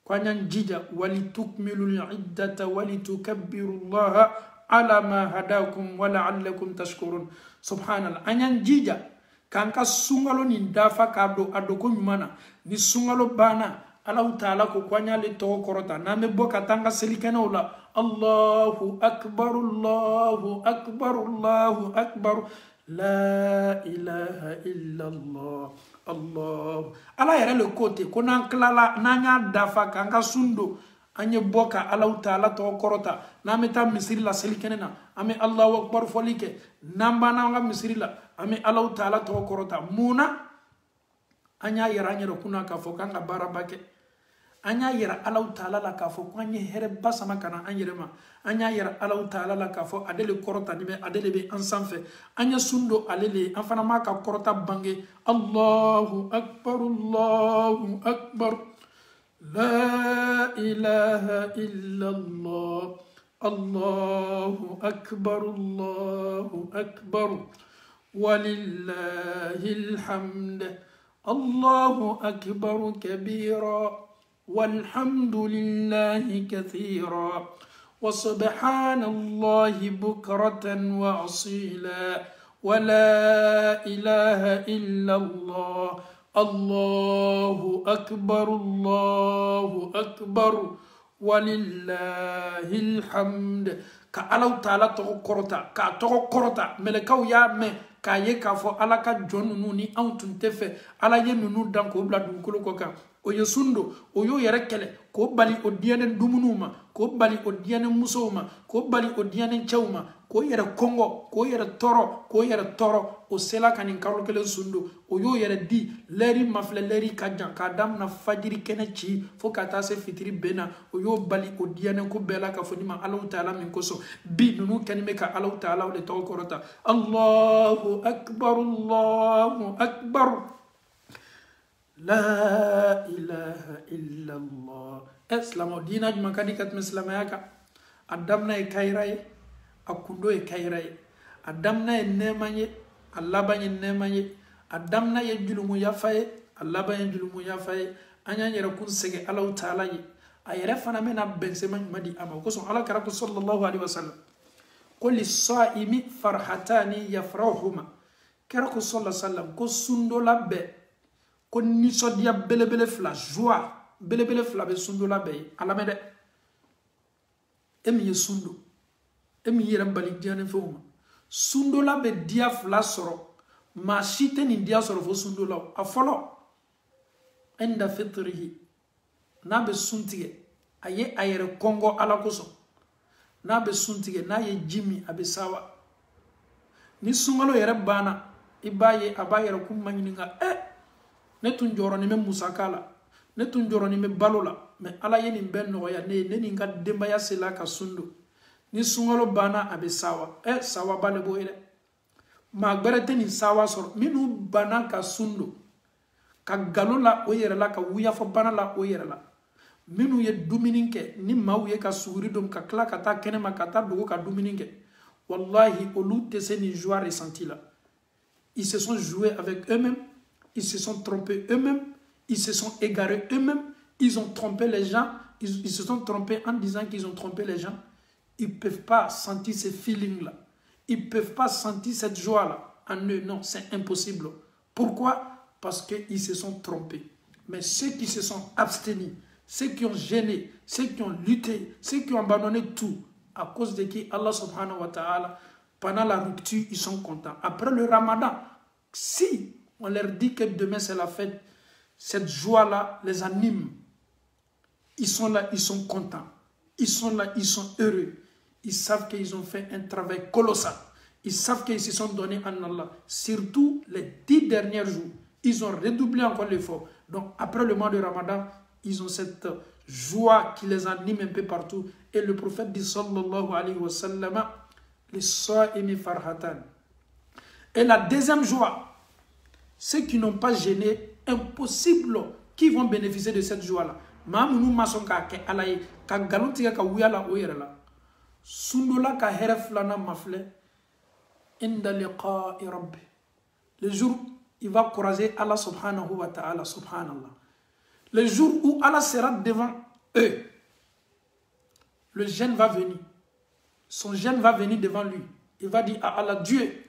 an y'an jija wali tukmilul iddata wali tukabbirullaha ala ma hadakum wa la'allakum tashkurun. Subhanallah, an y'an jija k'an ka sunkalo nin dafa k'a don a doko ɲuman na ni sunkalo banna Allah Ta'ala ko an y'ale tɔgɔ kɔrɔta n'an bɛ bɔ ka taa an ka selikɛnɛw la Allahu akbar Allahu akbar Allahu akbar la ilaha illallah Allah. Ala yɛrɛ le ko ten ko n'an kilala n'an y'a dafa k'an ka sun don an ye bɔ ka Allah Ta'ala tɔgɔ kɔrɔta n'an bɛ taa misiri la selikɛnɛ na an bɛ Allahu akbar fɔli kɛ n'an banna an ka misiri la an bɛ Allah Ta'ala tɔgɔ kɔrɔta mun na an y'a yɛrɛ an yɛrɛ kunna k'a fɔ k'an ka baaraba kɛ an y'a yɛrɛ Allah Ta'ala la k'a fɔ ko an ye hɛrɛ ba sama ka na an yɛrɛ ma an y'a yɛrɛ Allah Ta'ala la k'a fɔ ale le kɔrɔta ni bɛ ale le bɛ an sanfɛ an ye sun don ale le an fana m'a ka kɔrɔta bange Allahu akbar Allahu akbar la ilaha illallah Allahu akbar walillahil hamd Allahu akbar kabira والحمد لله كثيرا وسبحان الله بكرة وأصيلا ولا إله إلا الله الله أكبر ولله الحمد كألو تعالى تغكرتا كأتغكرتا ملكاو يا مي كايه كافو على كجون نوني أو تنتفه على ينونو دانكو بلا دونكولو كوكا o ye sundo o yo yɛrɛ kɛlɛ k'o bali o diyanen dumuniw ma k'o bali o diyanen musow ma k'o bali o diyanen cɛw ma k'o yɛrɛ kɔngɔ k'o yɛrɛ tɔɔrɔ o sela ka nin kalo kelen sundo o y'o yɛrɛ di lɛri mafilɛ lɛri ka jan k'a damina fajiri kɛnɛ ci fo ka taa se fitiri bɛnna o y'o bali o diyanen ko bɛɛ la ka fɔ ni ma Allahu Ta'ala min kosɔn bi ninnu kɛni bɛ ka Allahu Ta'ala de tɔgɔ kɔrɔta Allahu akbar La ilaha illallah. Islamo dina juma kadi kat mislamaya adamna e kayraye akundo e kayraye adamna e nemaye allabanye nemaye adamna e julumu yafaye allabanye julumu yafaye anya yere kun sege Allah Ta'ala yi ayere fana mena bensema madi ama ko so ala karatu sallallahu alaihi wasallam qul lis-sa'imi farhatani yafrahuma karako sallallahu alaihi wasallam ko sundo labbe ko nisodia belebele fla joie belebele fla be sundo la be alamede emi sundo emi yere bali diane foma sundo la be dia fla soro ma shite ni dia soro fo sundo la afolo enda fitrihi na be suntige aye ayere kongo ala koso na be suntige na ye jimi abesawa ni sungalo yere bana ibaye abayere kumanyinga ne tun jɔrɔ ni me musakala ne tun jɔrɔ ni me balola mais ala ye nin bɛɛ nɔgɔya ne ni ka denbaya sela ka sundo ni sunkalo banna a bɛ sawa sawa ba le b'o ye dɛ maa gbɛrɛ tɛ nin sawa sɔrɔ minnu banna ka sundo ka galo la o yɛrɛ la ka wuyafɔ bana la o yɛrɛ la minnu ye dumuni kɛ ni maaw ye ka suguri dom ka tila ka taa kɛnɛma ka taa dogo ka dumuni kɛ wallahi olu tɛ se nin joie ressenti la ils se sont joués avec eux-mêmes. Ils se sont trompés eux-mêmes, ils se sont égarés eux-mêmes, ils ont trompé les gens, ils se sont trompés en disant qu'ils ont trompé les gens. ils ne peuvent pas sentir ces feelings-là. Ils ne peuvent pas sentir cette joie-là en eux. Non, c'est impossible. Pourquoi? Parce qu'ils se sont trompés. Mais ceux qui se sont abstenus, ceux qui ont gêné, ceux qui ont lutté, ceux qui ont abandonné tout, à cause de qui Allah subhanahu wa ta'ala, pendant la rupture, ils sont contents. Après le ramadan, si on leur dit que demain c'est la fête, cette joie-là les anime. Ils sont là, ils sont contents. Ils sont là, ils sont heureux. Ils savent qu'ils ont fait un travail colossal. Ils savent qu'ils se sont donnés en Allah. Surtout les 10 derniers jours, ils ont redoublé encore l'effort. Donc après le mois de Ramadan, ils ont cette joie qui les anime un peu partout. Et le prophète dit sallallahu alayhi wa sallam, les sa'imi farhatan. Et la deuxième joie, ceux qui n'ont pas gêné, impossible, qui vont bénéficier de cette joie-là. Mamunu mason ka ke alaye ka galon tiga ka wuyala o yere la sundola ka heref lana mafle inda liqa'i rabbi. Le jour il va croiser Allah subhanahu wa ta'ala, subhanallah. Le jour où Allah sera devant eux, le jeune va venir. Son jeune va venir devant lui. Il va dire à Allah, Dieu,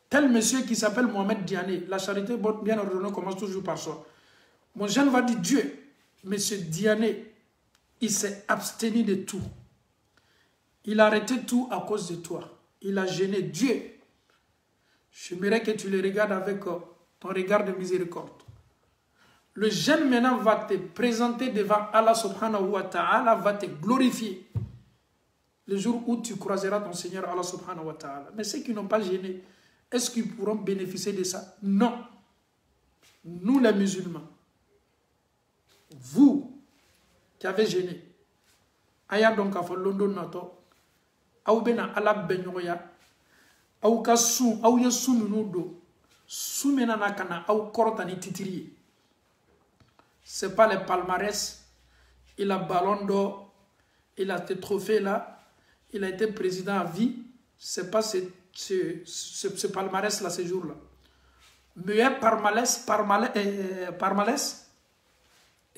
tel monsieur qui s'appelle Mohamed Diané, la charité bien ordonnée commence toujours par soi. Mon jeune va dire, Dieu, monsieur Diané, il s'est abstenu de tout. Il a arrêté tout à cause de toi. Il a gêné Dieu. J'aimerais que tu le regardes avec ton regard de miséricorde. Le jeune maintenant va te présenter devant Allah subhanahu wa ta'ala, va te glorifier. Le jour où tu croiseras ton Seigneur Allah subhanahu wa ta'ala. Mais ceux qui n'ont pas gêné, est-ce qu'ils pourront bénéficier de ça? Non. Nous les musulmans, vous qui avez gêné, aya donc a fait London nato, ou bien ala benyoya, ou ka sou, ou ya sou nudo, sou menana kana, ou korotani titiri. C'est pas les palmarès, il a ballon d'or, il a des trophées là, il a été président à vie, c'est pas ce palmarès là, ces jours là. Mais palmarès,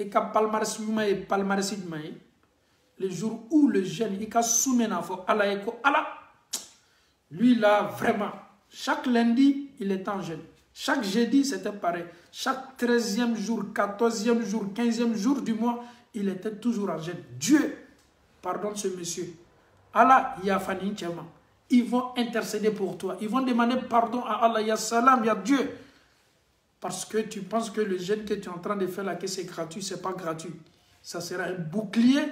et quand palmarès et palmarès le jour où le jeune il a soumis Allah, lui là vraiment chaque lundi il est en jeûne, chaque jeudi c'était pareil, chaque 13e jour, 14e jour, 15e jour du mois il était toujours en jeûne. Dieu pardonne ce monsieur, Allah yafani tchema, ils vont intercéder pour toi, ils vont demander pardon à Allah, ya salam, ya Dieu. Parce que tu penses que le jeûne que tu es en train de faire là, que c'est gratuit, ce n'est pas gratuit. Ça sera un bouclier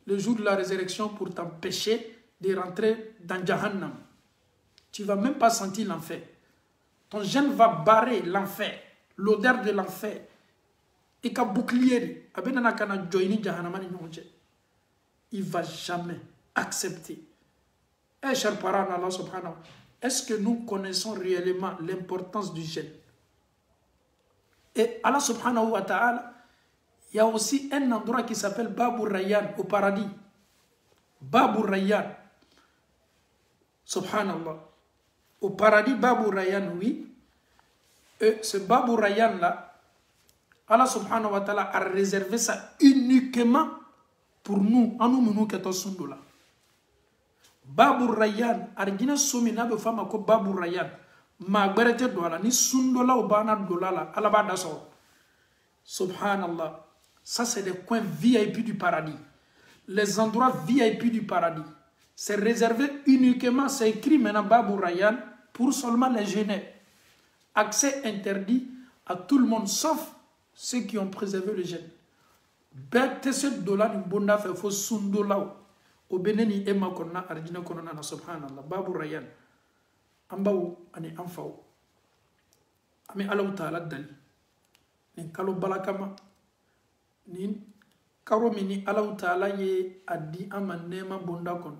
le jour de la résurrection pour t'empêcher de rentrer dans Jahannam. Tu ne vas même pas sentir l'enfer. Ton jeûne va barrer l'enfer, l'odeur de l'enfer. Et qu'un bouclier, il ne va jamais accepter. Eh, chers parents, Allah subhanahu, est-ce que nous connaissons réellement l'importance du jeûne? Et Allah subhanahu wa ta'ala, il y a aussi un endroit qui s'appelle Babur Rayyan au paradis. Babur Rayyan. Subhanallah. Au paradis, Babur Rayyan, oui. Et ce Babur Rayyan là, Allah subhanahu wa ta'ala a réservé ça uniquement pour nous, en nous qui sommes là. Babur Rayyan, Argina Somina de femme comme Babur Rayyan. Ma berete dola ni sundola ou bana dolala alaba daso. Subhanallah. Ça c'est des coins VIP du paradis. Les endroits VIP du paradis. C'est réservé uniquement, c'est écrit maintenant Babur Rayyan pour seulement les jeunes. Accès interdit à tout le monde sauf ceux qui ont préservé le jeûne. Bete ce dola ni bonda fait faux sundola au beneni ema konna arjina konna na subhanallah Babur Rayyan. Ambaou ani amfaou ami Allah ta'ala dali ni kalo balakama ni karo mini Allah ta'ala ye adi amanema bonda kon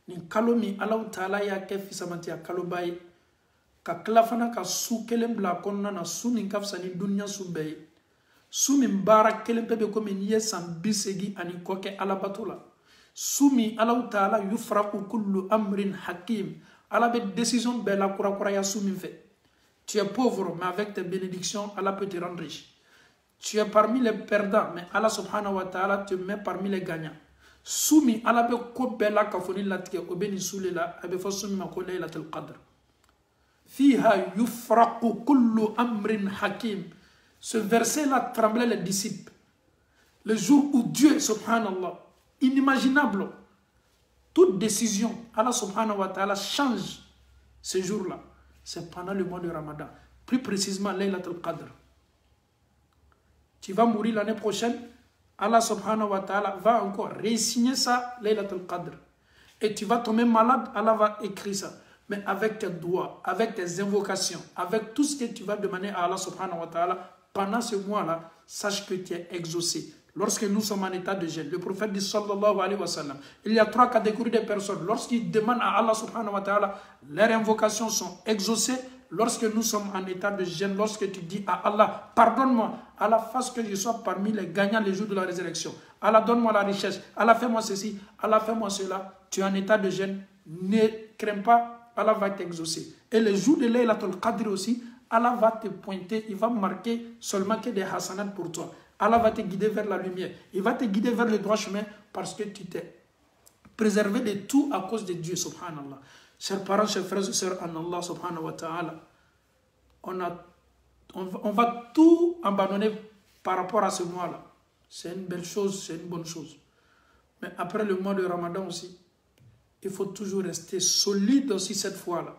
ni kalo mi Allah ta'ala ya kefi samanti kalo bay ka klafana ka su kelem bla konna na su ni kafsa ni dunya su bay su min bara kelem pebe ko min yesam bisegi ani koke alabatola su mi Allah ta'ala yufraku kullu amrin hakim. Allah a décision bella kura soumis fait. Tu es pauvre, mais avec tes bénédictions, Allah peut te rendre riche. Tu es parmi les perdants, mais Allah subhanahu wa ta'ala te met parmi les gagnants. sumi ala be ko bela ka foni latike o beni sulela abe fo sumi ma ko laylatul qadr fiha yufraqu kullu amrin hakim. Ce verset là tremblait les disciples le jour où Dieu subhanallah inimaginable toute décision Allah subhanahu wa ta'ala change ce jour là. C'est pendant le mois de Ramadan, plus précisément laylatul qadr. Tu vas mourir l'année prochaine, Allah subhanahu wa ta'ala va encore re-signer ça, laylatul qadr. Et tu vas tomber malade, Allah va écrire ça. Mais avec tes doigts, avec tes invocations, avec tout ce que tu vas demander à Allah subhanahu wa ta'ala, pendant ce mois-là, sache que tu es exaucé. Lorsque nous sommes en état de jeûne, le prophète dit sallallahu alayhi wa sallam, il y a 3 catégories de personnes. Lorsqu'ils demandent à Allah subhanahu wa ta'ala, leurs invocations sont exaucées. Lorsque nous sommes en état de jeûne, lorsque tu dis à Allah, pardonne-moi, Allah fasse que je sois parmi les gagnants les jours de la résurrection. Allah donne-moi la richesse, Allah fais-moi ceci, Allah fais-moi cela. Tu es en état de jeûne, ne crains pas, Allah va t'exaucer. Et le jour de Laylatul Qadr aussi, Allah va te pointer, il va marquer seulement que des hasanats pour toi. Allah va te guider vers la lumière, il va te guider vers le droit chemin parce que tu t'es préservé de tout à cause de Dieu, subhanallah. Chers parents, chers frères et sœurs, en Allah subhanahu wa ta'ala, on va tout abandonner par rapport à ce mois-là. C'est une belle chose, c'est une bonne chose. Mais après le mois de Ramadan aussi, il faut toujours rester solide aussi cette fois-là.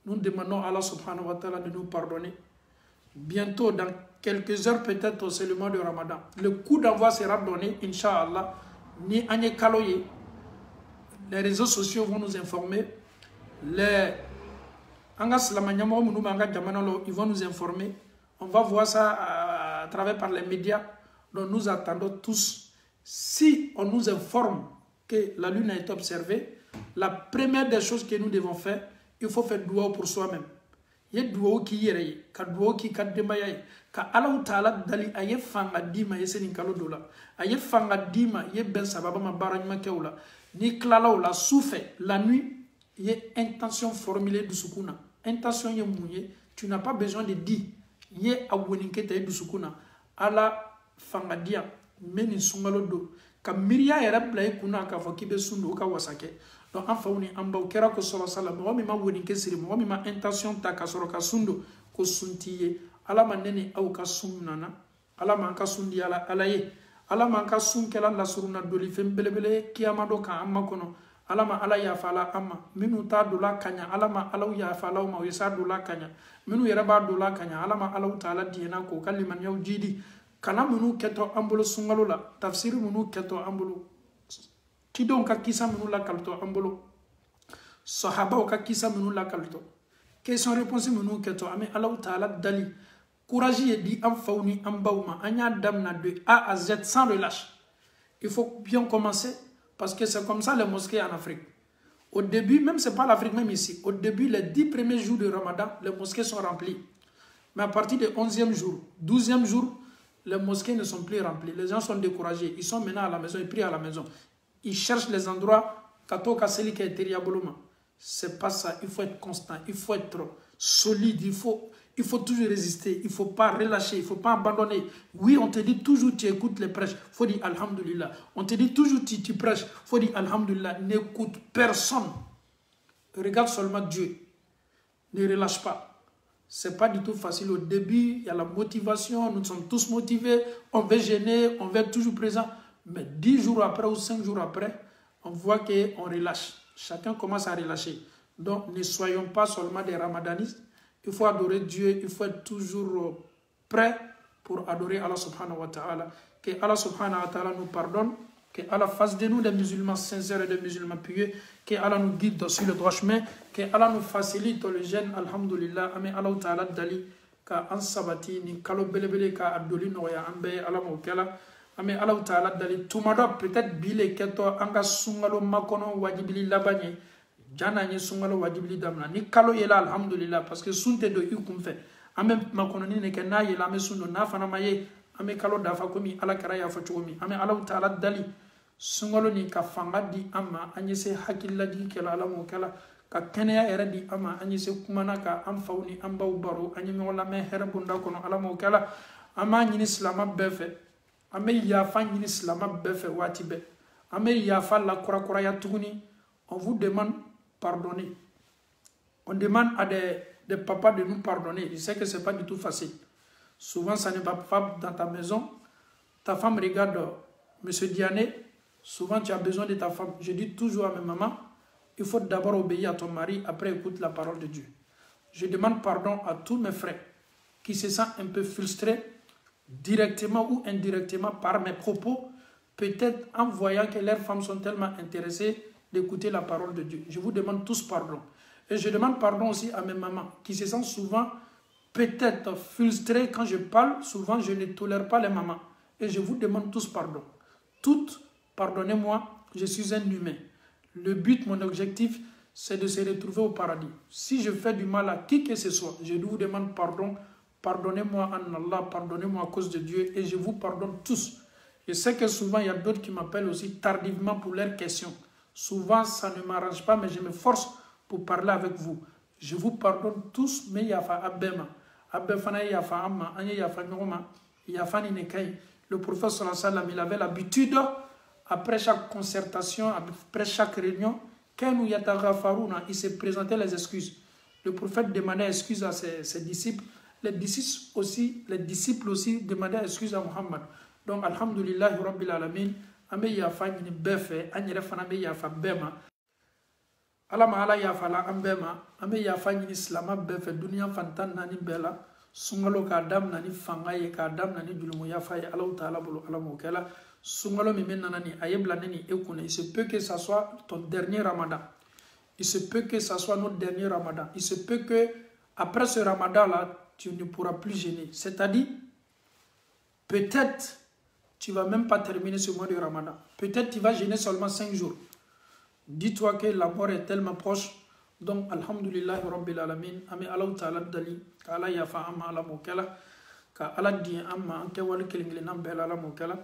Nous demandons à Allah subhanahu wa ta'ala de nous pardonner. Bientôt, dans quelques heures peut-être, c'est le mois de Ramadan. Le coup d'envoi sera donné, Inch'Allah, ni Agne Kaloye. Les réseaux sociaux vont nous informer. Ils vont nous informer. On va voir ça à travers par les médias. Donc nous attendons tous. Si on nous informe que la lune a été observée, la première des choses que nous devons faire, il faut faire dua pour soi-même. Il y a dua qui est ka dua qui kademaya ka Allah Ta'ala dali aye fanga dima yeseni kalo dola aye fanga dima ye ben sababa ma baranyma kewla ni klala la souffle la nuit il y a intention formulée du sukuna intention ye mouye tu n'as pas besoin de dire ye awoninke tay du sukuna ala fanga dia meni sungalo do ka miriya era play kuna ka fokibe sundu ka wasake. Donc en fauni amba ukera ko sala sala mo mi ma woni ke siri mo mi ma intention ta ka soro ka sundo ko suntiye ala manene au ka sunnana ala man ka sundi ala alaye ala man ka sun kala la suruna doli fembelebele kiyama do ka amma kono ala ma ala ya fala amma minu ta dula kanya ala ma ala ya fala ma yasa dula kanya minu yera ba dula kanya ala ma ala taala diena ko kaliman yaw jidi kana minu keto ambulo sungalo la tafsir minu keto ambulo kidon ka kisa minu la kalto ambolo sahaba ka kisa minu la kalto question réponse minu keto ame Allah Ta'ala dali courage et dit am fauni am bauma anya damna de A à Z sans relâche. Il faut bien commencer parce que c'est comme ça les mosquées en Afrique. Au début, même c'est pas l'Afrique même ici, au début les 10 premiers jours de Ramadan, les mosquées sont remplies. Mais à partir du 11e jour, 12e jour, les mosquées ne sont plus remplies. Les gens sont découragés, ils sont maintenant à la maison, ils prient à la maison. Ils cherchent les endroits c'est pas ça, il faut être constant, il faut être solide, il faut toujours résister, il ne faut pas relâcher, il ne faut pas abandonner. Oui, on te dit toujours tu écoutes les prêches, il faut dire Alhamdulillah. On te dit toujours tu prêches, il faut dire Alhamdulillah. N'écoute personne. Regarde seulement Dieu. Ne relâche pas. Ce n'est pas du tout facile au début, il y a la motivation, nous sommes tous motivés, on veut gêner, on veut être toujours présent. Mais 10 jours après ou 5 jours après, on voit qu'on relâche. Chacun commence à relâcher. Donc, ne soyons pas seulement des ramadanistes. Il faut adorer Dieu. Il faut être toujours prêt pour adorer Allah subhanahu wa ta'ala. Que Allah subhanahu wa ta'ala nous pardonne. Que Allah fasse de nous des musulmans sincères et des musulmans pieux. Que Allah nous guide sur le droit chemin. Que Allah nous facilite le jeûne. Alhamdulillah. Amen. Allah ta'ala dali. Ka ansabati ni kalo belebele ka adoli noya ambe Allah mokela. Ame Allah Ta'ala dali tumado peut-être bile keto anga sungalo makono wajibili labanye jana nye sungalo wajibili damna ni kalo yela alhamdulillah parce que sunte do ikum fe ame makono ni neke na yela ame sundo na fana maye ame kalo dafa komi ala kara ya fachomi ame Allah Ta'ala dali sungalo ni ka fanga di ama anye se hakilla di kala ala mo kala ka kenya era di ama anye se kumana ka am fawni am baw baro anye me wala me hera bunda kono ala mo kala ama nyini islama befe ame ya fa nyini islama befe wati be On vous demande pardonner. On demande à des papas de nous pardonner. Je sais que ce n'est pas du tout facile. Souvent, ça ne va pas dans ta maison. Ta femme regarde M. Diané. Souvent, tu as besoin de ta femme. Je dis toujours à mes mamans, il faut d'abord obéir à ton mari, après écoute la parole de Dieu. Je demande pardon à tous mes frères qui se sentent un peu frustrés, directement ou indirectement par mes propos, peut-être en voyant que leurs femmes sont tellement intéressées d'écouter la parole de Dieu. Je vous demande tous pardon. Et je demande pardon aussi à mes mamans qui se sentent souvent peut-être frustrées quand je parle. Souvent, je ne tolère pas les mamans. Et je vous demande tous pardon. Toutes, pardonnez-moi, je suis un humain. Le but, mon objectif, c'est de se retrouver au paradis. Si je fais du mal à qui que ce soit, je vous demande pardon. Pardonnez-moi en Allah, pardonnez-moi à cause de Dieu et je vous pardonne tous. Je sais que souvent, il y a d'autres qui m'appellent aussi tardivement pour leurs questions. Souvent, ça ne m'arrange pas, mais je me force pour parler avec vous. Je vous pardonne tous, mais il y a fa abema. Abefana il y a fa amma, il y a fa nyoma, il y a fa ninekai. Le prophète sallallahu alayhi wa sallam, il avait l'habitude, après chaque concertation, après chaque réunion, il se présentait les excuses. Le prophète demandait excuse à ses disciples. Les disciples aussi demandaient excuse à Muhammad. Donc, alhamdulillah, rabbil alamin, ame yafa ni befe, anyere fana be yafa bema. Alama ala yafa la ambema, ame yafa ni islama befe, dunia fantan nani bela, sungalo ka dam nani fangaye ka dam nani julumu yafa ya Allah ta'ala bulu alamu kela, sungalo mimena nani ayebla nani ekune. Il se peut que ça soit ton dernier ramadan. Il se peut que ça soit notre dernier ramadan. Il se peut que après ce ramadan là, tu ne pourras plus jeûner. C'est-à-dire, peut-être, tu ne vas même pas terminer ce mois de Ramadan. Peut-être tu vas jeûner seulement 5 jours. Dis-toi que la mort est tellement proche. Donc, alhamdulillah, rabbil alamin, ami Allah ta'ala dali, ka Allah yafa amma ala mokela, ka Allah di amma anke wal kelingli nambel ala mokela.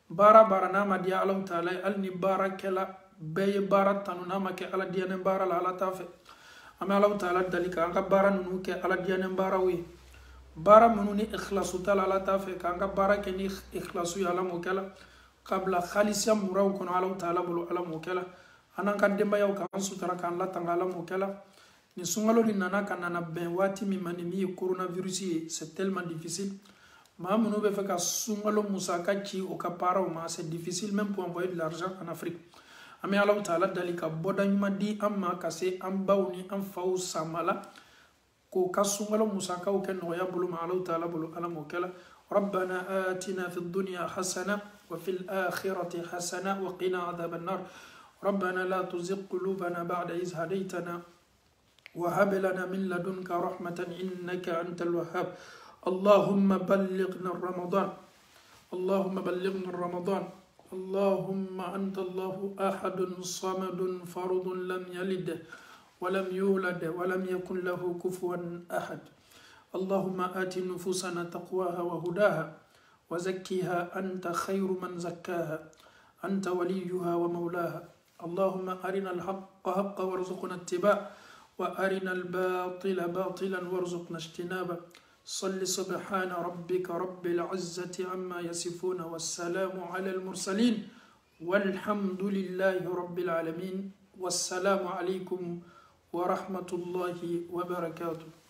Bara nama dia Allah ta'ala, al ni bara kela, beye bara tanu nama ke Allah dia ne bara la ala tafe. Ami Allah ta'ala dali ka anga bara nunu ke Allah dia ne bara wi. Bara menuni ikhlasu tala ala tafe ka anga bara ke ni ikhlasu ya ala mokela. Kabla khalisia muraw kono Allah ta'ala bulu ala mokela. Anan kan demba yaw kan sutara kan la tangala mokela. Ni sungalo ni nana kan nana ben wati mi mani mi coronavirus c'est tellement difficile. Ma munu be fe ka sungalo musaka ki o ka para o ma c'est difficile même pour envoyer de l'argent en Afrique. Ami Allah ta'ala dalika boda nyuma di amma kase ambawni am faw samala ko kasungalo musaka o ken no ya bulu ma Allah ta'ala bulu ala mokela. ربنا آتنا في الدنيا حسنة وفي الآخرة حسنة وقنا عذاب النار ربنا لا تزغ قلوبنا بعد إذ هديتنا وهب لنا من لدنك رحمة إنك أنت الوهاب اللهم بلغنا رمضان اللهم بلغنا رمضان اللهم أنت الله أحد صمد فرد لم يلد ولم يولد ولم يكن له كفوا أحد اللهم آت نفوسنا تقواها وهداها وزكيها أنت خير من زكاها أنت وليها ومولاها اللهم أرنا الحق حقا وارزقنا اتباعه وأرنا الباطل باطلا وارزقنا اجتنابه صل سبحان ربك رب العزة عما يصفون والسلام على المرسلين والحمد لله رب العالمين والسلام عليكم ورحمة الله وبركاته.